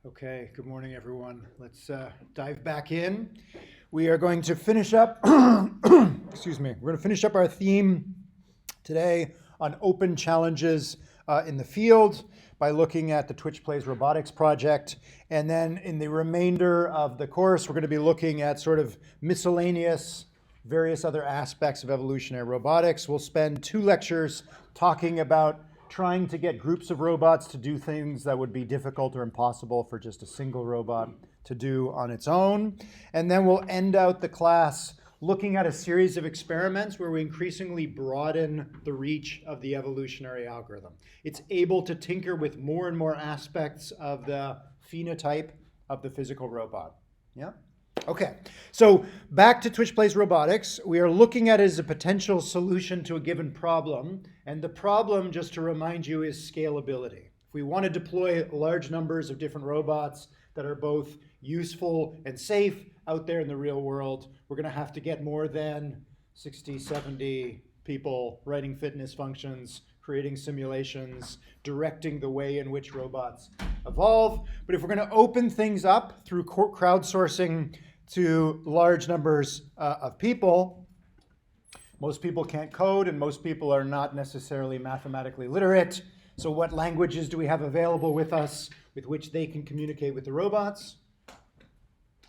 Okay, good morning, everyone. Let's dive back in. We are going to finish up, excuse me, we're going to finish up our theme today on open challenges in the field by looking at the Twitch Plays Robotics project. And then in the remainder of the course, we're going to be looking at sort of miscellaneous various other aspects of evolutionary robotics. We'll spend 2 lectures talking about trying to get groups of robots to do things that would be difficult or impossible for just a single robot to do on its own. And then we'll end out the class looking at a series of experiments where we increasingly broaden the reach of the evolutionary algorithm. It's able to tinker with more and more aspects of the phenotype of the physical robot. Yeah? Okay, so back to Twitch Plays Robotics. We are looking at it as a potential solution to a given problem. And the problem, just to remind you, is scalability. If we want to deploy large numbers of different robots that are both useful and safe out there in the real world, we're going to have to get more than 60, 70 people writing fitness functions, creating simulations, directing the way in which robots evolve. But if we're going to open things up through crowdsourcing to large numbers of people, most people can't code and most people are not necessarily mathematically literate. So what languages do we have available with us with which they can communicate with the robots?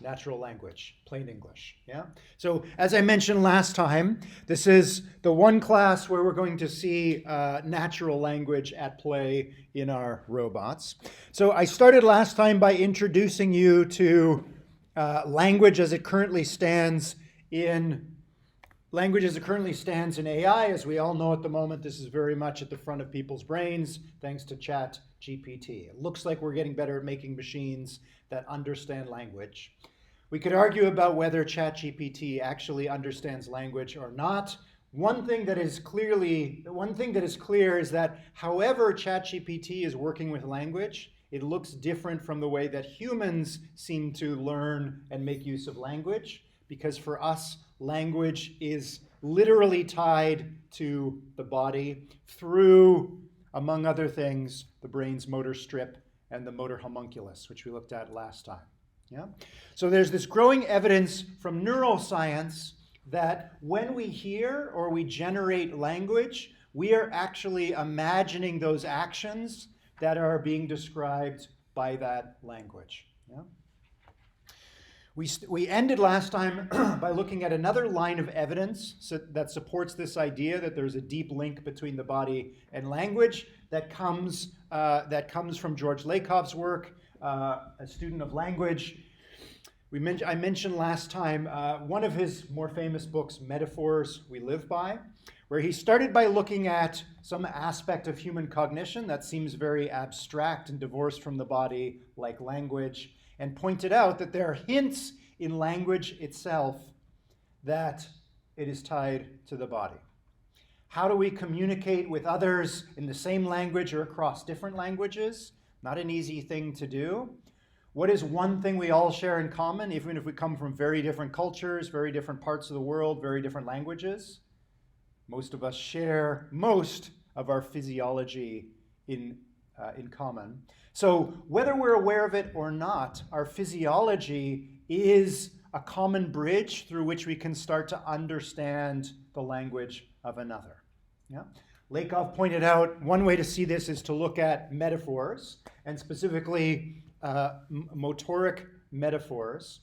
Natural language, plain English, yeah? So as I mentioned last time, this is the one class where we're going to see natural language at play in our robots. So I started last time by introducing you to language as it currently stands in AI. As we all know at the moment, this is very much at the front of people's brains thanks to ChatGPT. It looks like we're getting better at making machines that understand language. We could argue about whether ChatGPT actually understands language or not. One thing that is clear is that however ChatGPT is working with language, it looks different from the way that humans seem to learn and make use of language, because for us, language is literally tied to the body through, among other things, the brain's motor strip and the motor homunculus, which we looked at last time. Yeah? So there's this growing evidence from neuroscience that when we hear or we generate language, we are actually imagining those actions that are being described by that language. Yeah? We ended last time by looking at another line of evidence that supports this idea that there's a deep link between the body and language that comes from George Lakoff's work, a student of language. I mentioned last time one of his more famous books, Metaphors We Live By, where he started by looking at some aspect of human cognition that seems very abstract and divorced from the body, like language, and pointed out that there are hints in language itself that it is tied to the body. How do we communicate with others in the same language or across different languages? Not an easy thing to do. What is one thing we all share in common, even if we come from very different cultures, very different parts of the world, very different languages? Most of us share most of our physiology in common. So whether we're aware of it or not, our physiology is a common bridge through which we can start to understand the language of another. Yeah? Lakoff pointed out one way to see this is to look at metaphors, and specifically motoric metaphors,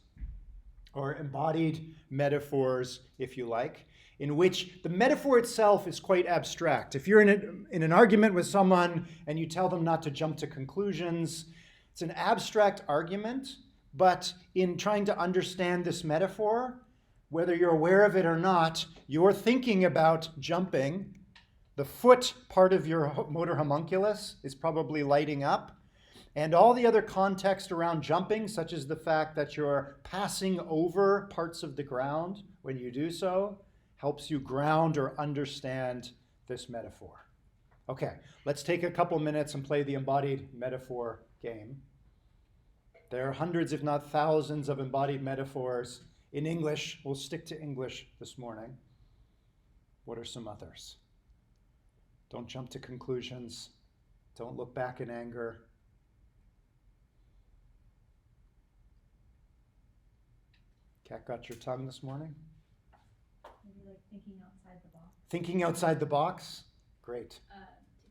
or embodied metaphors, if you like, in which the metaphor itself is quite abstract. If you're in an argument with someone and you tell them not to jump to conclusions, it's an abstract argument, but in trying to understand this metaphor, whether you're aware of it or not, you're thinking about jumping. The foot part of your motor homunculus is probably lighting up, and all the other context around jumping, such as the fact that you're passing over parts of the ground when you do so, helps you ground or understand this metaphor. Okay, let's take a couple minutes and play the embodied metaphor game. There are hundreds, if not thousands, of embodied metaphors in English. We'll stick to English this morning. What are some others? Don't jump to conclusions. Don't look back in anger. Cat got your tongue this morning? Maybe like thinking outside the box. Thinking outside the box? Great. To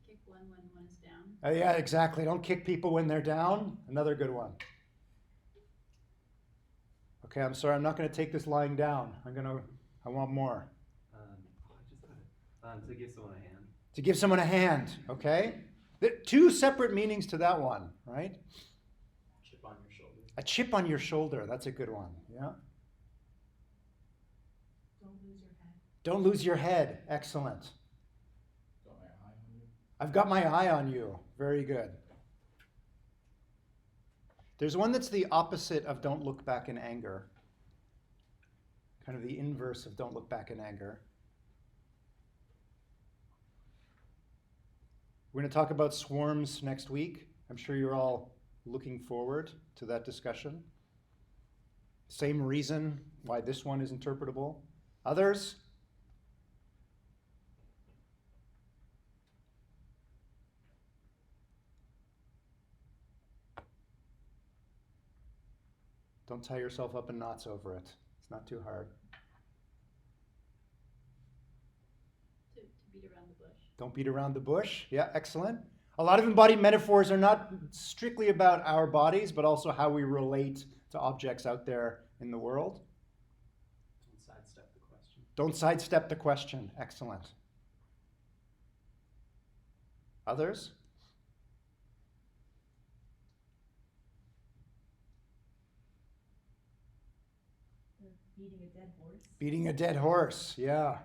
kick one when one is down. Yeah, exactly. Don't kick people when they're down. Another good one. Okay, I'm sorry. I'm not going to take this lying down. I want more. To give someone a hand. To give someone a hand, okay? Two separate meanings to that one, right? Chip on your shoulder. A chip on your shoulder. That's a good one. Yeah. Don't lose your head. Don't lose your head. Excellent. Got my eye on you. I've got my eye on you. Very good. There's one that's the opposite of don't look back in anger. Kind of the inverse of don't look back in anger. We're going to talk about swarms next week. I'm sure you're all looking forward to that discussion. Same reason why this one is interpretable. Others? Don't tie yourself up in knots over it. It's not too hard. To beat around the bush. Don't beat around the bush. Yeah, excellent. A lot of embodied metaphors are not strictly about our bodies, but also how we relate to objects out there in the world. Don't sidestep the question. Don't sidestep the question. Excellent. Others? Beating a dead horse. Beating a dead horse. Yeah.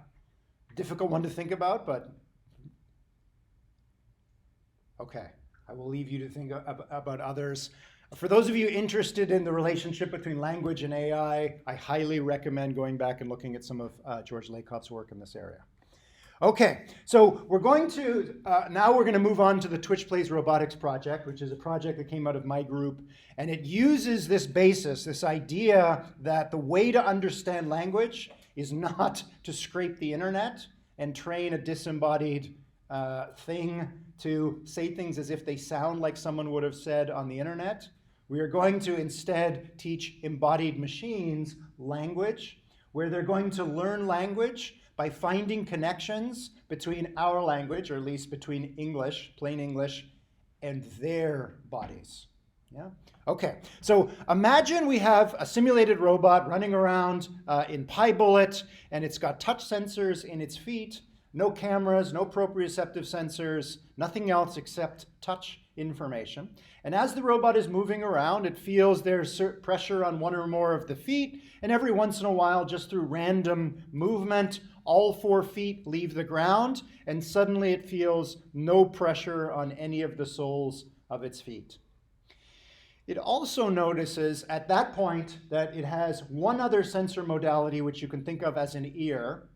Difficult one to think about, but okay. I will leave you to think about others. For those of you interested in the relationship between language and AI, I highly recommend going back and looking at some of George Lakoff's work in this area. Okay, so we're going to, now we're going to move on to the Twitch Plays Robotics project, which is a project that came out of my group, and it uses this basis, this idea that the way to understand language is not to scrape the internet and train a disembodied thing to say things as if they sound like someone would have said on the internet. We are going to instead teach embodied machines language, where they're going to learn language by finding connections between our language, or at least between English, plain English, and their bodies. Yeah? Okay, so imagine we have a simulated robot running around in PyBullet, and it's got touch sensors in its feet, no cameras, no proprioceptive sensors, nothing else except touch information. And as the robot is moving around, it feels there's pressure on one or more of the feet, and every once in a while, just through random movement, all 4 feet leave the ground, and suddenly it feels no pressure on any of the soles of its feet. It also notices at that point that it has one other sensor modality which you can think of as an ear,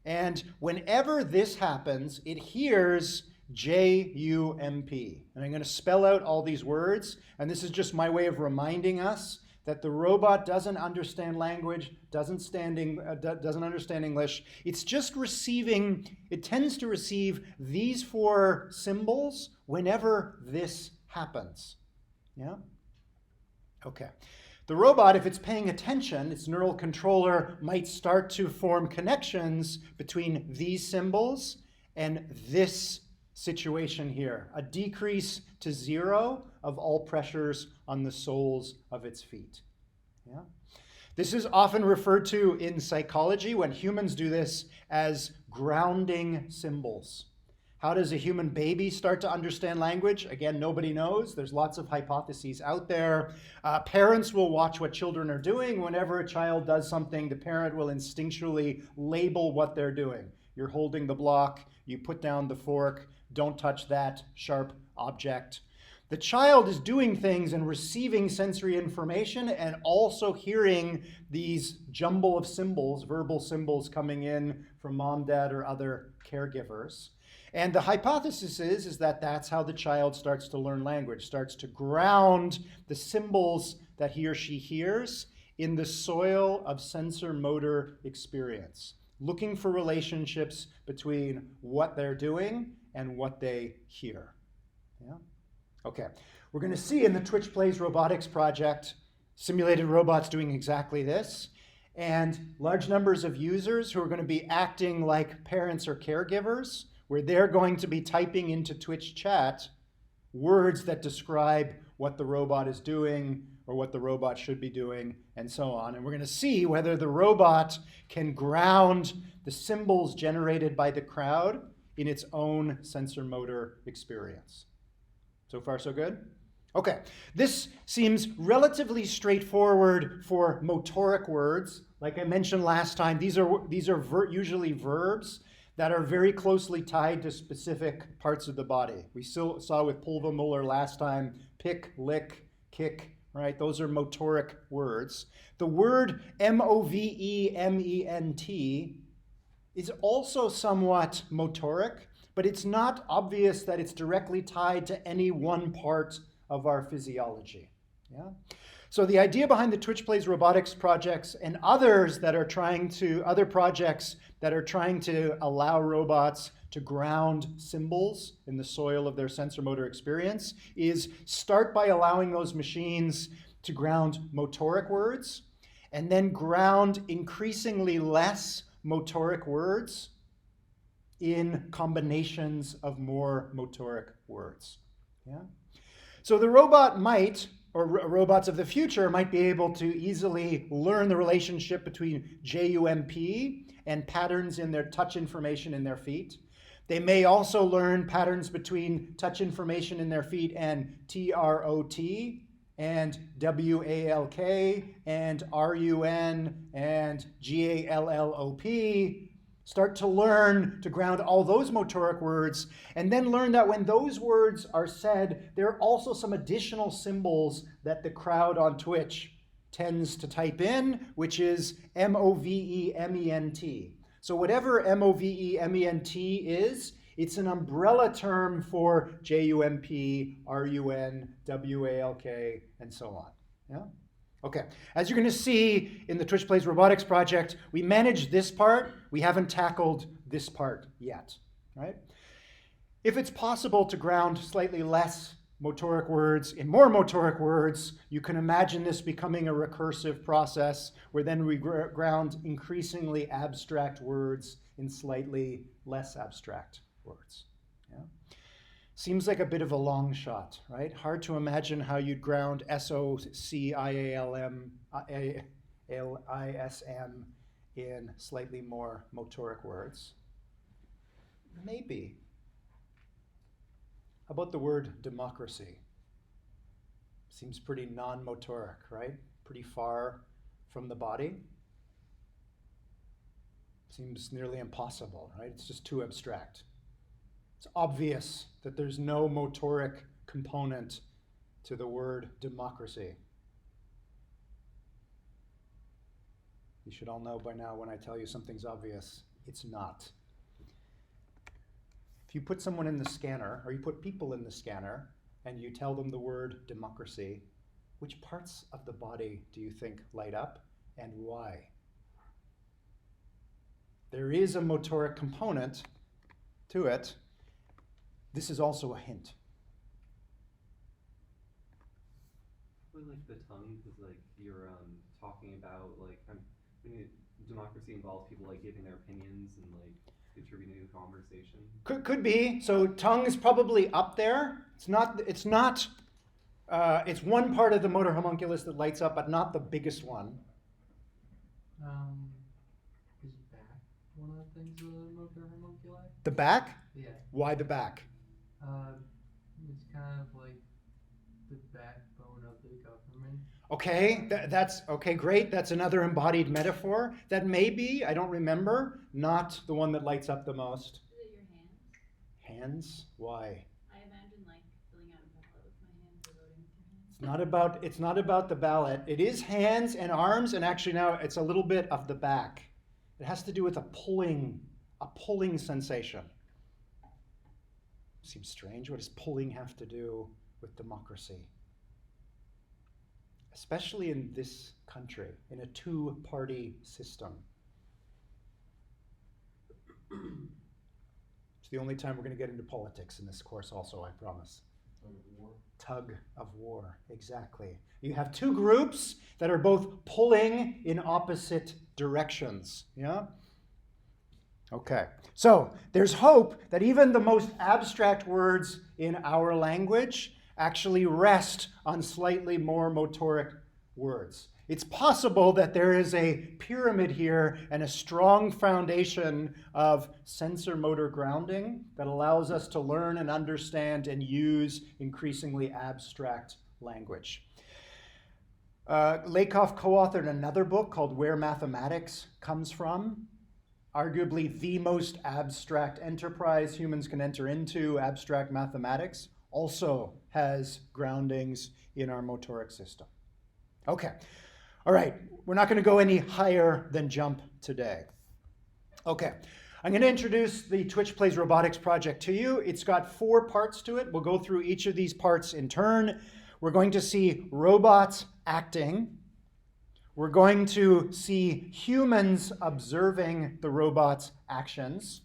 and whenever this happens, it hears J-U-M-P. And I'm going to spell out all these words, and this is just my way of reminding us that the robot doesn't understand language, doesn't understand English. It's just receiving, it tends to receive these 4 symbols whenever this happens. Yeah? Okay. The robot, if it's paying attention, its neural controller might start to form connections between these symbols and this situation here, a decrease to 0 of all pressures on the soles of its feet. Yeah? This is often referred to in psychology, when humans do this, as grounding symbols. How does a human baby start to understand language? Again, nobody knows. There's lots of hypotheses out there. Parents will watch what children are doing. Whenever a child does something, the parent will instinctually label what they're doing. You're holding the block, you put down the fork, don't touch that sharp object. The child is doing things and receiving sensory information and also hearing these jumble of symbols, verbal symbols coming in from mom, dad, or other caregivers. And the hypothesis is that that's how the child starts to learn language, starts to ground the symbols that he or she hears in the soil of sensor-motor experience, looking for relationships between what they're doing and what they hear. Yeah? Okay, we're going to see in the Twitch Plays Robotics project simulated robots doing exactly this. and large numbers of users who are going to be acting like parents or caregivers, where they're going to be typing into Twitch chat words that describe what the robot is doing or what the robot should be doing, and so on. And we're going to see whether the robot can ground the symbols generated by the crowd in its own sensor motor experience. So far, so good? Okay, this seems relatively straightforward for motoric words. Like I mentioned last time, these are usually verbs that are very closely tied to specific parts of the body. We saw with Pulvermuller last time, pick, lick, kick, right? Those are motoric words. The word movement is also somewhat motoric, but it's not obvious that it's directly tied to any one part of our physiology. Yeah? So the idea behind the Twitch Plays Robotics projects and other projects that are trying to allow robots to ground symbols in the soil of their sensor motor experience is start by allowing those machines to ground motoric words and then ground increasingly less motoric words in combinations of more motoric words. Yeah? So the robot might, or robots of the future might be able to easily learn the relationship between JUMP and patterns in their touch information in their feet. They may also learn patterns between touch information in their feet and TROT and WALK and RUN and GALLOP. Start to learn to ground all those motoric words, and then learn that when those words are said, there are also some additional symbols that the crowd on Twitch tends to type in, which is MOVEMENT. So whatever MOVEMENT is, it's an umbrella term for JUMP, RUN, WALK, and so on. Yeah? Okay, as you're going to see in the Twitch Plays Robotics project, we managed this part. We haven't tackled this part yet, right? If it's possible to ground slightly less motoric words in more motoric words, you can imagine this becoming a recursive process where then we ground increasingly abstract words in slightly less abstract words. Yeah? Seems like a bit of a long shot, right? Hard to imagine how you'd ground SOCIALM, ISM in slightly more motoric words. Maybe. How about the word democracy? Seems pretty non-motoric, right? Pretty far from the body. Seems nearly impossible, right? It's just too abstract. It's obvious that there's no motoric component to the word democracy. You should all know by now when I tell you something's obvious, it's not. If you put someone in the scanner, or you put people in the scanner, and you tell them the word democracy, which parts of the body do you think light up, and why? There is a motoric component to it. This is also a hint. Really like the tongue, because like you're talking about like democracy involves people like giving their opinions and like contributing to the conversation. Could be. So tongue is probably up there. It's one part of the motor homunculus that lights up, but not the biggest one. Is back one of the things of the motor homunculi? The back? Yeah. Why the back? It's kind of like the backbone of the government. Okay, that's okay, great. That's another embodied metaphor. That may be, I don't remember, not the one that lights up the most. Is it your hands? Hands? Why? I imagine like filling out a ballot with my hands or voting with your hands. It's not about the ballot. It is hands and arms, and actually now it's a little bit of the back. It has to do with a pulling sensation. Seems strange. What does pulling have to do with democracy? Especially in this country, in a two-party system. It's the only time we're going to get into politics in this course also, I promise. Tug of war, exactly. You have two groups that are both pulling in opposite directions. Yeah? Okay. So there's hope that even the most abstract words in our language actually rest on slightly more motoric words. It's possible that there is a pyramid here and a strong foundation of sensor motor grounding that allows us to learn and understand and use increasingly abstract language. Lakoff co-authored another book called Where Mathematics Comes From, arguably the most abstract enterprise humans can enter into, abstract mathematics, also has groundings in our motoric system. Okay, all right, we're not going to go any higher than jump today. Okay, I'm going to introduce the Twitch Plays Robotics project to you. It's got 4 parts to it. We'll go through each of these parts in turn. We're going to see robots acting. We're going to see humans observing the robots' actions.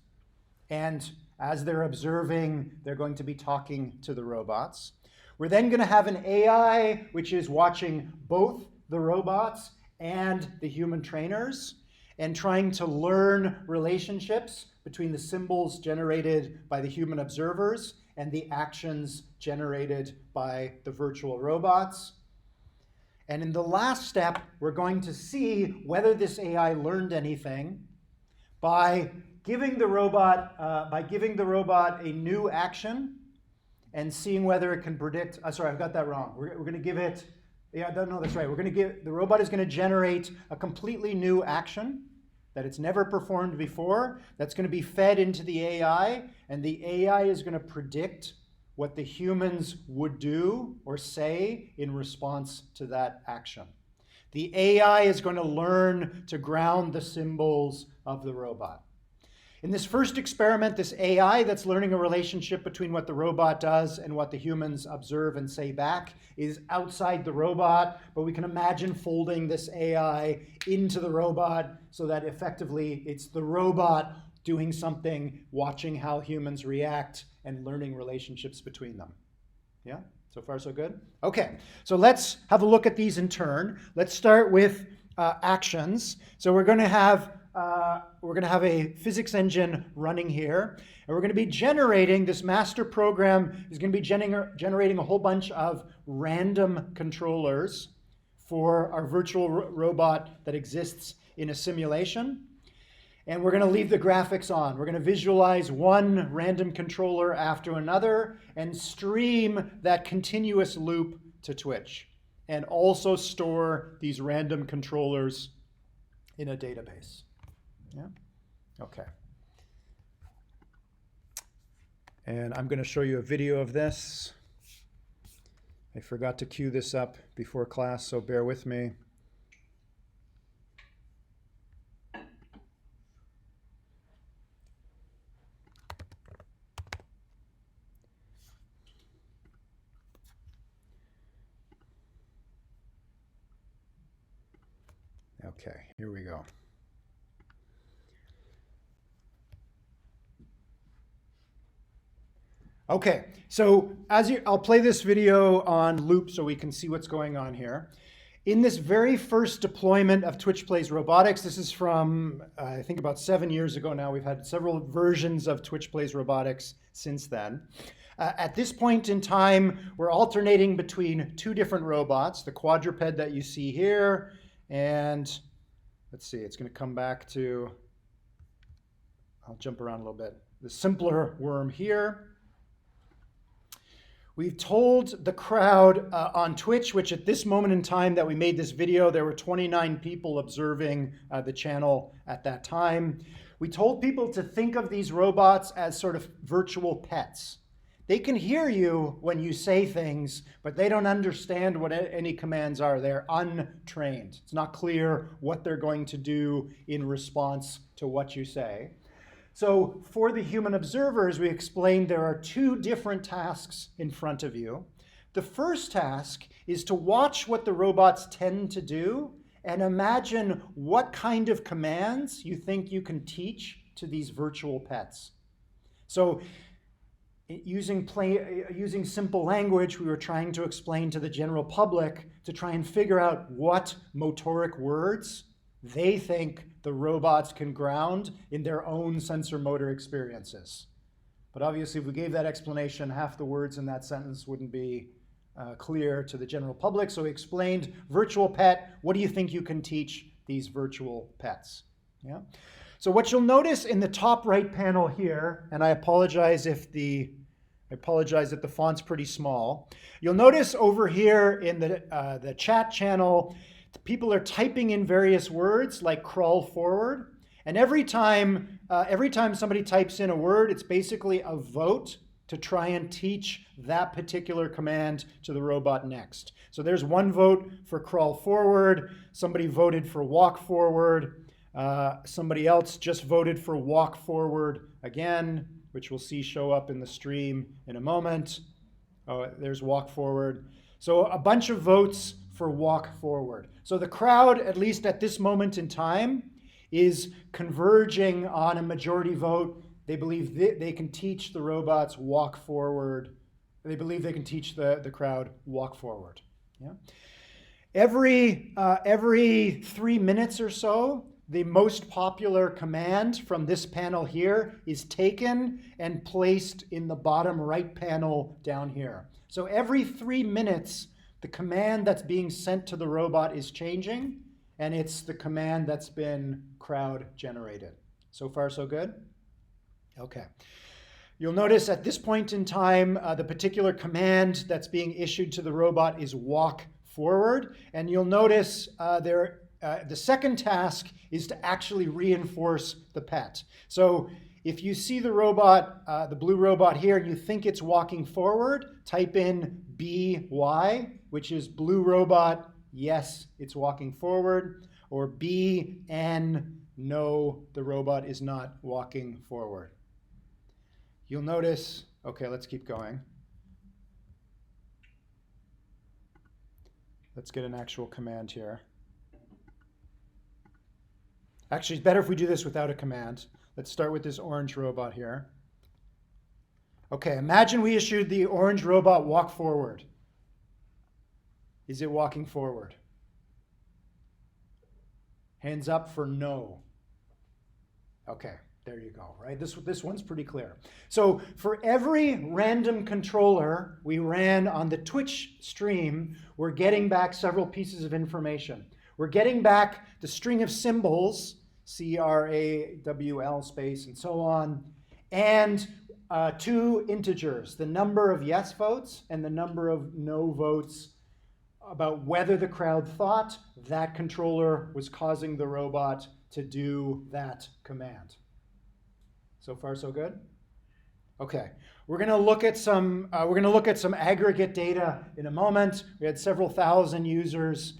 And as they're observing, they're going to be talking to the robots. We're then going to have an AI, which is watching both the robots and the human trainers and trying to learn relationships between the symbols generated by the human observers and the actions generated by the virtual robots. And in the last step, we're going to see whether this AI learned anything by giving the robot a new action and seeing whether it can predict. Sorry, I've got that wrong. We're going to give it. Yeah, no, that's right. We're going to give the robot is going to generate a completely new action that it's never performed before. That's going to be fed into the AI, and the AI is going to predict what the humans would do or say in response to that action. The AI is going to learn to ground the symbols of the robot. In this first experiment, this AI that's learning a relationship between what the robot does and what the humans observe and say back is outside the robot, but we can imagine folding this AI into the robot so that effectively it's the robot doing something, watching how humans react, and learning relationships between them. Yeah? So far, so good? Okay, so let's have a look at these in turn. Let's start with actions. So we're going to have a physics engine running here, and we're going to be generating, this master program is going to be generating a whole bunch of random controllers for our virtual robot that exists in a simulation. And we're going to leave the graphics on. We're going to visualize one random controller after another and stream that continuous loop to Twitch, and also store these random controllers in a database. Yeah? Okay. And I'm going to show you a video of this. I forgot to cue this up before class, so bear with me. Okay, here we go. Okay, so I'll play this video on loop so we can see what's going on here. In this very first deployment of Twitch Plays Robotics, this is from, I think about 7 years ago now. We've had several versions of Twitch Plays Robotics since then. At this point in time, we're alternating between 2 different robots, the quadruped that you see here, and let's see, it's going to come back to, I'll jump around a little bit, the simpler worm here. We've told the crowd on Twitch, which at this moment in time that we made this video, there were 29 people observing the channel at that time. We told people to think of these robots as sort of virtual pets. They can hear you when you say things, but they don't understand what any commands are. They're untrained. It's not clear what they're going to do in response to what you say. So for the human observers, we explained there are 2 different tasks in front of you. The first task is to watch what the robots tend to do and imagine what kind of commands you think you can teach to these virtual pets. So using simple language, we were trying to explain to the general public to try and figure out what motoric words They think the robots can ground in their own sensor motor experiences. But obviously, if we gave that explanation, half the words in that sentence wouldn't be clear to the general public. So he explained virtual pet. What do you think you can teach these virtual pets? Yeah. So what you'll notice in the top right panel here, and I apologize if the font's pretty small. You'll notice over here in the chat channel, people are typing in various words like crawl forward. And every time somebody types in a word, it's basically a vote to try and teach that particular command to the robot next. So there's one vote for crawl forward. Somebody voted for walk forward. Somebody else just voted for walk forward again, which we'll see show up in the stream in a moment. Oh, there's walk forward. So a bunch of votes for walk forward. So the crowd, at least at this moment in time, is converging on a majority vote. They believe they can teach the robots walk forward. They believe they can teach the crowd walk forward. Yeah. Every 3 minutes or so, the most popular command from this panel here is taken and placed in the bottom right panel down here. So every 3 minutes, the command that's being sent to the robot is changing, and it's the command that's been crowd generated. So far, so good? Okay. You'll notice at this point in time, the particular command that's being issued to the robot is walk forward. And you'll notice the second task is to actually reinforce the pet. So if you see the robot, the blue robot here, and you think it's walking forward, type in BY, which is blue robot, yes, it's walking forward, or BN, no, the robot is not walking forward. You'll notice, okay, let's keep going. Let's get an actual command here. Actually, it's better if we do this without a command. Let's start with this orange robot here. Okay, imagine we issued the orange robot walk forward. Is it walking forward? Hands up for no. Okay, there you go, right? This one's pretty clear. So for every random controller we ran on the Twitch stream, we're getting back several pieces of information. We're getting back the string of symbols, CRAWL space and so on, and 2 integers, the number of yes votes and the number of no votes about whether the crowd thought that controller was causing the robot to do that command. So far, so good? Okay, we're going to look at some aggregate data in a moment. We had several thousand users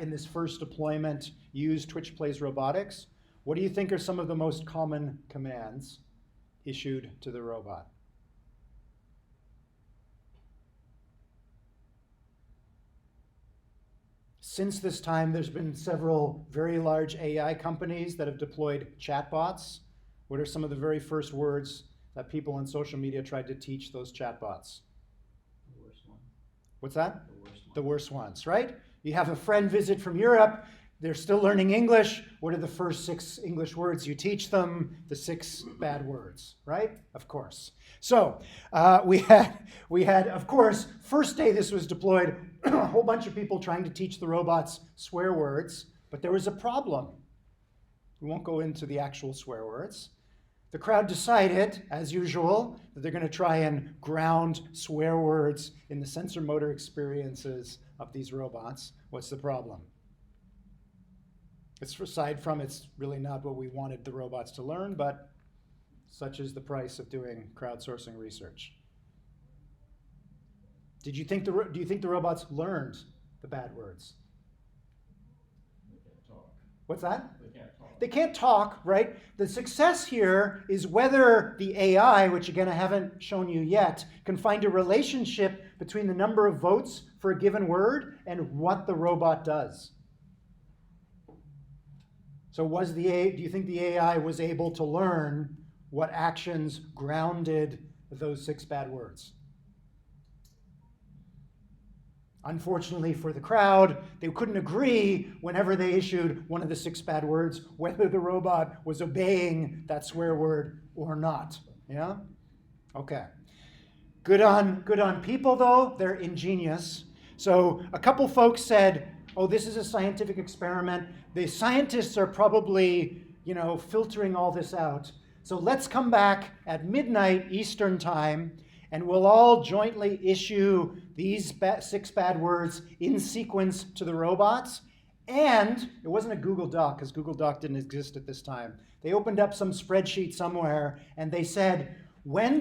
in this first deployment use Twitch Plays Robotics. What do you think are some of the most common commands issued to the robot? Since this time, there's been several very large AI companies that have deployed chatbots. What are some of the very first words that people on social media tried to teach those chatbots? The worst one. What's that? The worst one. The worst ones, right? You have a friend visit from Europe. They're still learning English. What are the first 6 English words you teach them? The 6 bad words, right? Of course. So we had, of course, first day this was deployed, a whole bunch of people trying to teach the robots swear words, but there was a problem. We won't go into the actual swear words. The crowd decided, as usual, that they're going to try and ground swear words in the sensor motor experiences of these robots. What's the problem? Aside from it's really not what we wanted the robots to learn, but such is the price of doing crowdsourcing research. Do you think the robots learned the bad words? They can't talk. What's that? They can't talk. They can't talk, right? The success here is whether the AI, which again I haven't shown you yet, can find a relationship between the number of votes for a given word and what the robot does. So do you think the AI was able to learn what actions grounded those 6 bad words? Unfortunately for the crowd, they couldn't agree whenever they issued one of the 6 bad words whether the robot was obeying that swear word or not. Yeah? Okay. Good on people, though. They're ingenious. So a couple folks said, oh, this is a scientific experiment. The scientists are probably, filtering all this out. So let's come back at midnight Eastern time, and we'll all jointly issue these 6 bad words in sequence to the robots. And it wasn't a Google Doc, because Google Doc didn't exist at this time. They opened up some spreadsheet somewhere, and they said, when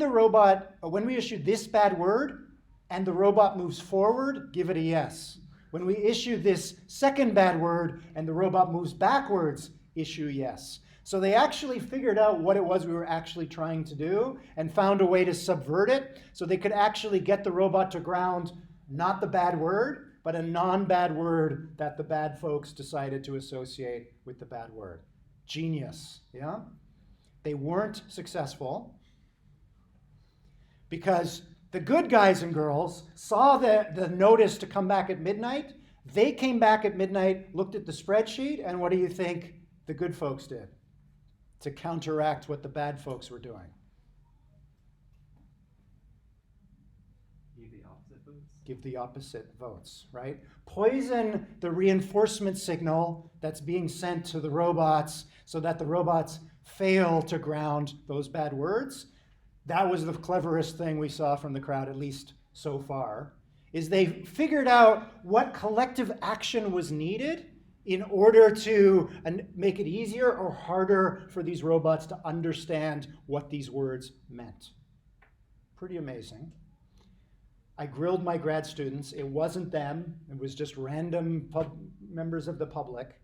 we issue this bad word and the robot moves forward, give it a yes. When we issue this second bad word and the robot moves backwards, issue yes. So they actually figured out what it was we were actually trying to do and found a way to subvert it so they could actually get the robot to ground not the bad word, but a non-bad word that the bad folks decided to associate with the bad word. Genius, yeah? They weren't successful because the good guys and girls saw the notice to come back at midnight. They came back at midnight, looked at the spreadsheet, and what do you think the good folks did to counteract what the bad folks were doing? Give the opposite votes, right? Poison the reinforcement signal that's being sent to the robots so that the robots fail to ground those bad words. That was the cleverest thing we saw from the crowd, at least so far, is they figured out what collective action was needed in order to make it easier or harder for these robots to understand what these words meant. Pretty amazing. I grilled my grad students. It wasn't them. It was just random members of the public.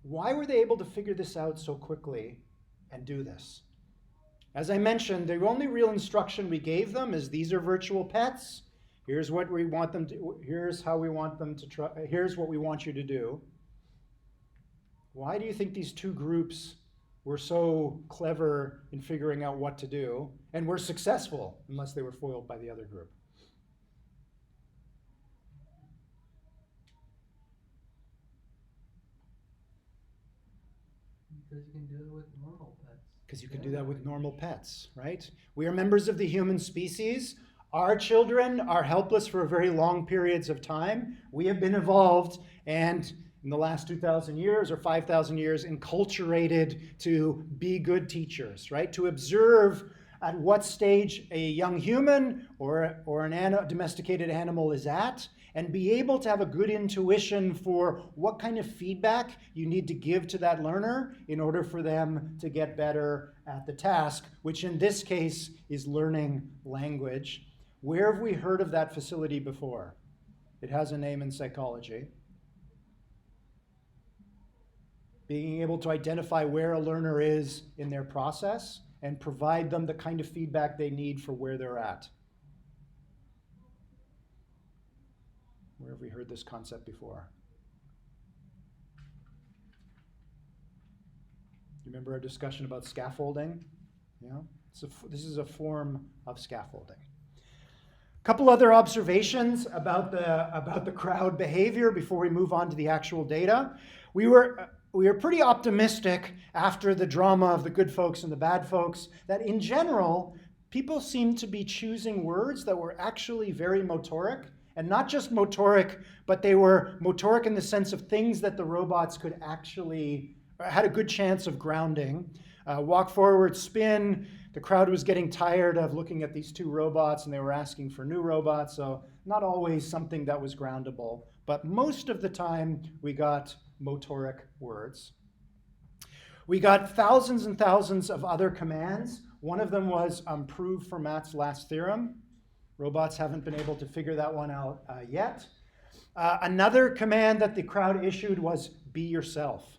Why were they able to figure this out so quickly and do this? As I mentioned, the only real instruction we gave them is these are virtual pets. Here's what we want them to, here's how we want them to try, here's what we want you to do. Why do you think these two groups were so clever in figuring out what to do and were successful unless they were foiled by the other group? Because you can do it with normal pets. Because you can do that with normal pets, right? We are members of the human species. Our children are helpless for very long periods of time. We have been evolved and in the last 2,000 years or 5,000 years enculturated to be good teachers, right? To observe at what stage a young human or an domesticated animal is at, and be able to have a good intuition for what kind of feedback you need to give to that learner in order for them to get better at the task, which in this case is learning language. Where have we heard of that facility before? It has a name in psychology. Being able to identify where a learner is in their process and provide them the kind of feedback they need for where they're at. Where have we heard this concept before? You remember our discussion about scaffolding? Yeah, this is a form of scaffolding. A couple other observations about the crowd behavior before we move on to the actual data. We were pretty optimistic after the drama of the good folks and the bad folks that in general, people seemed to be choosing words that were actually very motoric. And not just motoric, but they were motoric in the sense of things that the robots could actually, had a good chance of grounding. Walk forward, spin. The crowd was getting tired of looking at these two robots and they were asking for new robots. So not always something that was groundable, but most of the time we got motoric words. We got thousands and thousands of other commands. One of them was prove Fermat's last theorem. Robots haven't been able to figure that one out yet. Another command that the crowd issued was be yourself.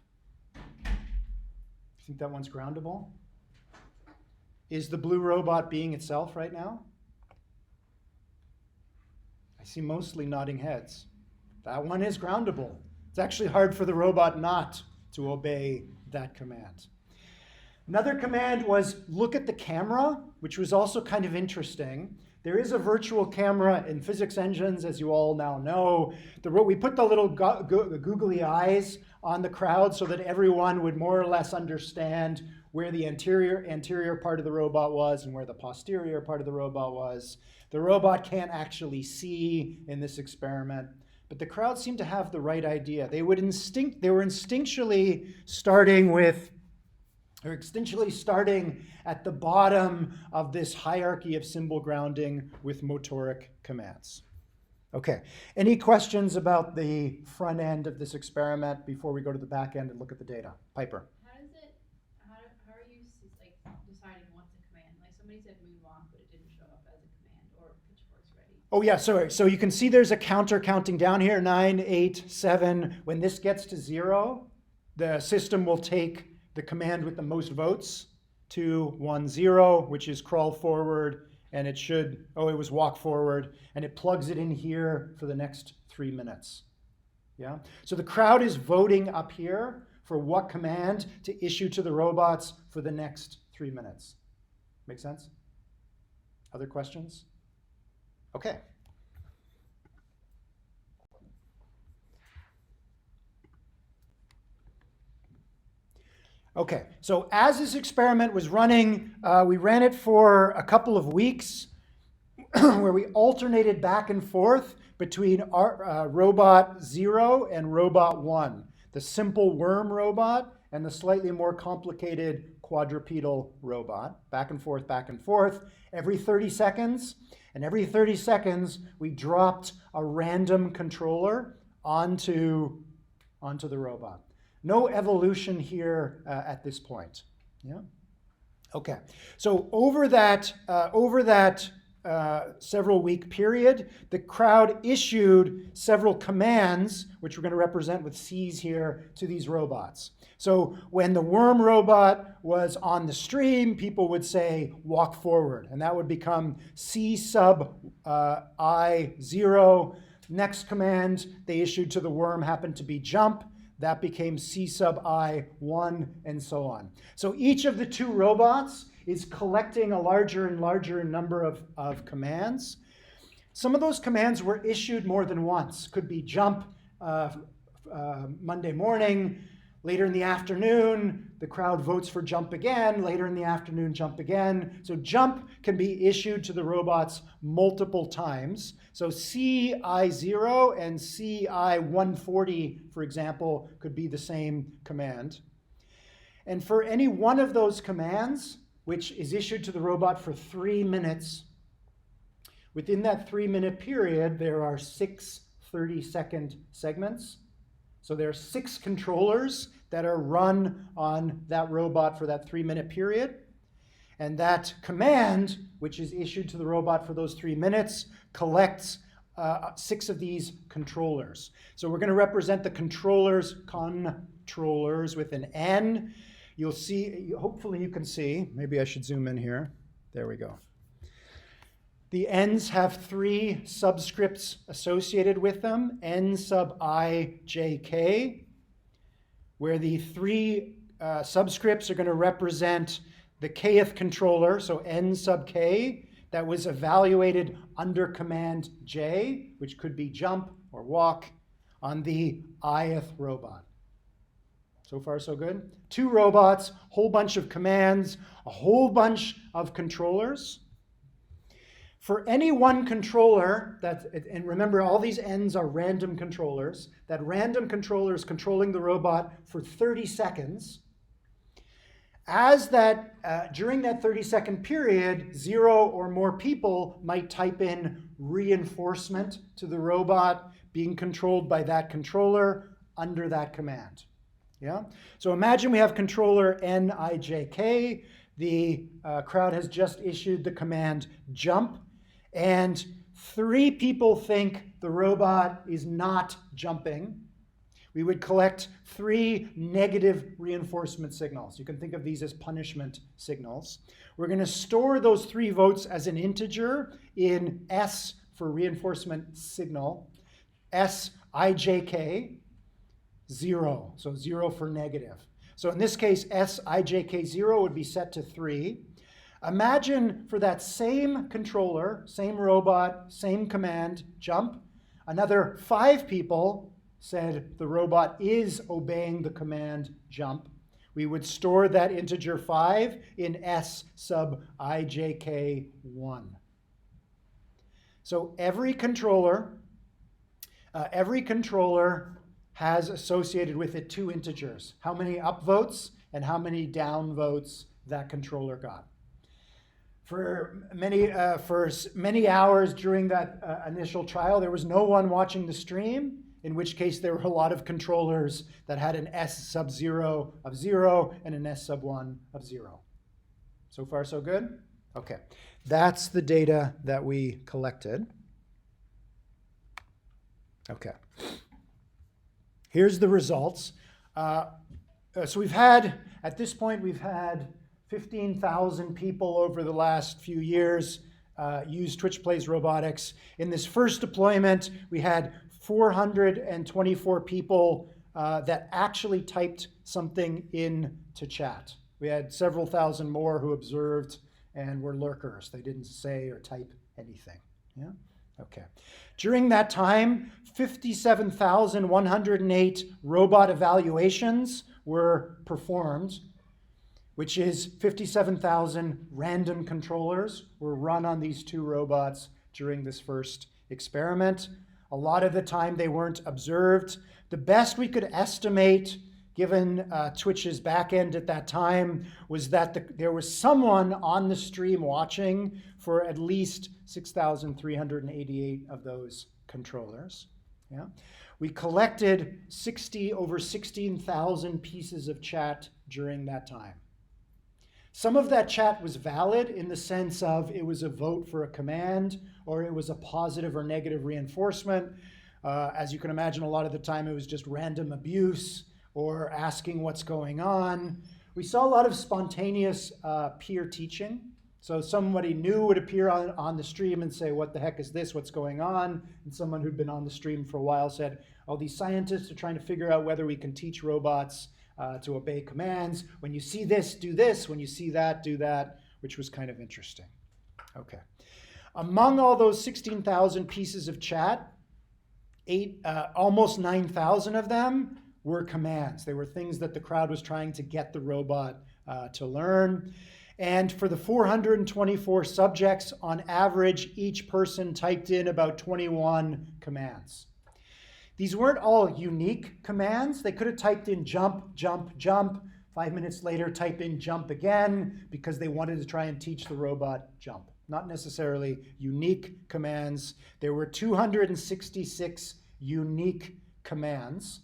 You think that one's groundable? Is the blue robot being itself right now? I see mostly nodding heads. That one is groundable. It's actually hard for the robot not to obey that command. Another command was look at the camera, which was also kind of interesting. There is a virtual camera in physics engines, as you all now know. We put the little googly eyes on the crowd so that everyone would more or less understand where the anterior part of the robot was and where the posterior part of the robot was. The robot can't actually see in this experiment, but the crowd seemed to have the right idea. They were instinctually starting at the bottom of this hierarchy of symbol grounding with motoric commands. Okay, any questions about the front end of this experiment before we go to the back end and look at the data? Piper. How are you like deciding what's a command? Like somebody said move on, but it didn't show up as a command, or pitchforks ready. Oh yeah, sorry. So you can see there's a counter counting down here, 9, 8, 7. When this gets to 0, the system will take the command with the most votes, 2, 1, 0, which is crawl forward, and it should, it was walk forward, and it plugs it in here for the next 3 minutes. Yeah. So the crowd is voting up here for what command to issue to the robots for the next 3 minutes. Make sense? Other questions? Okay. Okay, so as this experiment was running, we ran it for a couple of weeks where we alternated back and forth between our, robot 0 and robot 1, the simple worm robot and the slightly more complicated quadrupedal robot, back and forth, every 30 seconds. And every 30 seconds, we dropped a random controller onto the robot. No evolution here at this point. Yeah. Okay. So over that several week period, the crowd issued several commands, which we're going to represent with C's here, to these robots. So when the worm robot was on the stream, people would say walk forward, and that would become C sub I0. Next command they issued to the worm happened to be jump. That became C sub I1, and so on. So each of the two robots is collecting a larger and larger number of commands. Some of those commands were issued more than once. Could be jump Monday morning, later in the afternoon, the crowd votes for jump again, later in the afternoon, jump again. So jump can be issued to the robots multiple times. So CI0 and CI140, for example, could be the same command. And for any one of those commands, which is issued to the robot for 3 minutes, within that 3-minute period, there are 6 30-second segments. So there are 6 controllers that are run on that robot for that 3-minute period. And that command, which is issued to the robot for those 3 minutes, collects 6 of these controllers. So we're going to represent the controllers with an N. You'll see, hopefully you can see, maybe I should zoom in here. There we go. The N's have 3 subscripts associated with them, N sub I, J, K, where the 3 subscripts are going to represent the kth controller, so N sub K, that was evaluated under command J, which could be jump or walk, on the ith robot. So far, so good. 2 robots, whole bunch of commands, a whole bunch of controllers. For any one controller, and remember all these N's are random controllers, that random controller is controlling the robot for 30 seconds. As during that 30-second period, 0 or more people might type in reinforcement to the robot being controlled by that controller under that command. Yeah? So imagine we have controller NIJK. The crowd has just issued the command jump, and 3 people think the robot is not jumping. We would collect 3 negative reinforcement signals. You can think of these as punishment signals. We're going to store those 3 votes as an integer in S for reinforcement signal, SIJK, 0, so 0 for negative. So in this case, SIJK0 would be set to 3. Imagine for that same controller, same robot, same command, jump, another 5 people said the robot is obeying the command jump. We would store that integer 5 in S sub ijk1. So every controller has associated with it 2 integers. How many upvotes and how many downvotes that controller got. For many hours during that initial trial, there was no one watching the stream, in which case there were a lot of controllers that had an S sub 0 of 0 and an S sub 1 of 0. So far, so good? Okay. That's the data that we collected. Okay. Here's the results. So we've had, at this point, we've had 15,000 people over the last few years use Twitch Plays Robotics. In this first deployment, we had 424 people that actually typed something into chat. We had several thousand more who observed and were lurkers. They didn't say or type anything. Yeah? Okay. During that time, 57,108 robot evaluations were performed, which is 57,000 random controllers were run on these 2 robots during this first experiment. A lot of the time they weren't observed. The best we could estimate, given Twitch's backend at that time, was that there was someone on the stream watching for at least 6,388 of those controllers. Yeah. We collected over 16,000 pieces of chat during that time. Some of that chat was valid in the sense of it was a vote for a command, or it was a positive or negative reinforcement. As you can imagine, a lot of the time it was just random abuse or asking what's going on. We saw a lot of spontaneous peer teaching. So somebody new would appear on the stream and say, what the heck is this? What's going on? And someone who'd been on the stream for a while said, oh, these scientists are trying to figure out whether we can teach robots to obey commands. When you see this, do this. When you see that, do that, which was kind of interesting. Okay. Among all those 16,000 pieces of chat, almost 9,000 of them were commands. They were things that the crowd was trying to get the robot to learn. And for the 424 subjects, on average, each person typed in about 21 commands. These weren't all unique commands. They could have typed in jump, jump, jump. 5 minutes later, type in jump again because they wanted to try and teach the robot jump. Not necessarily unique commands. There were 266 unique commands.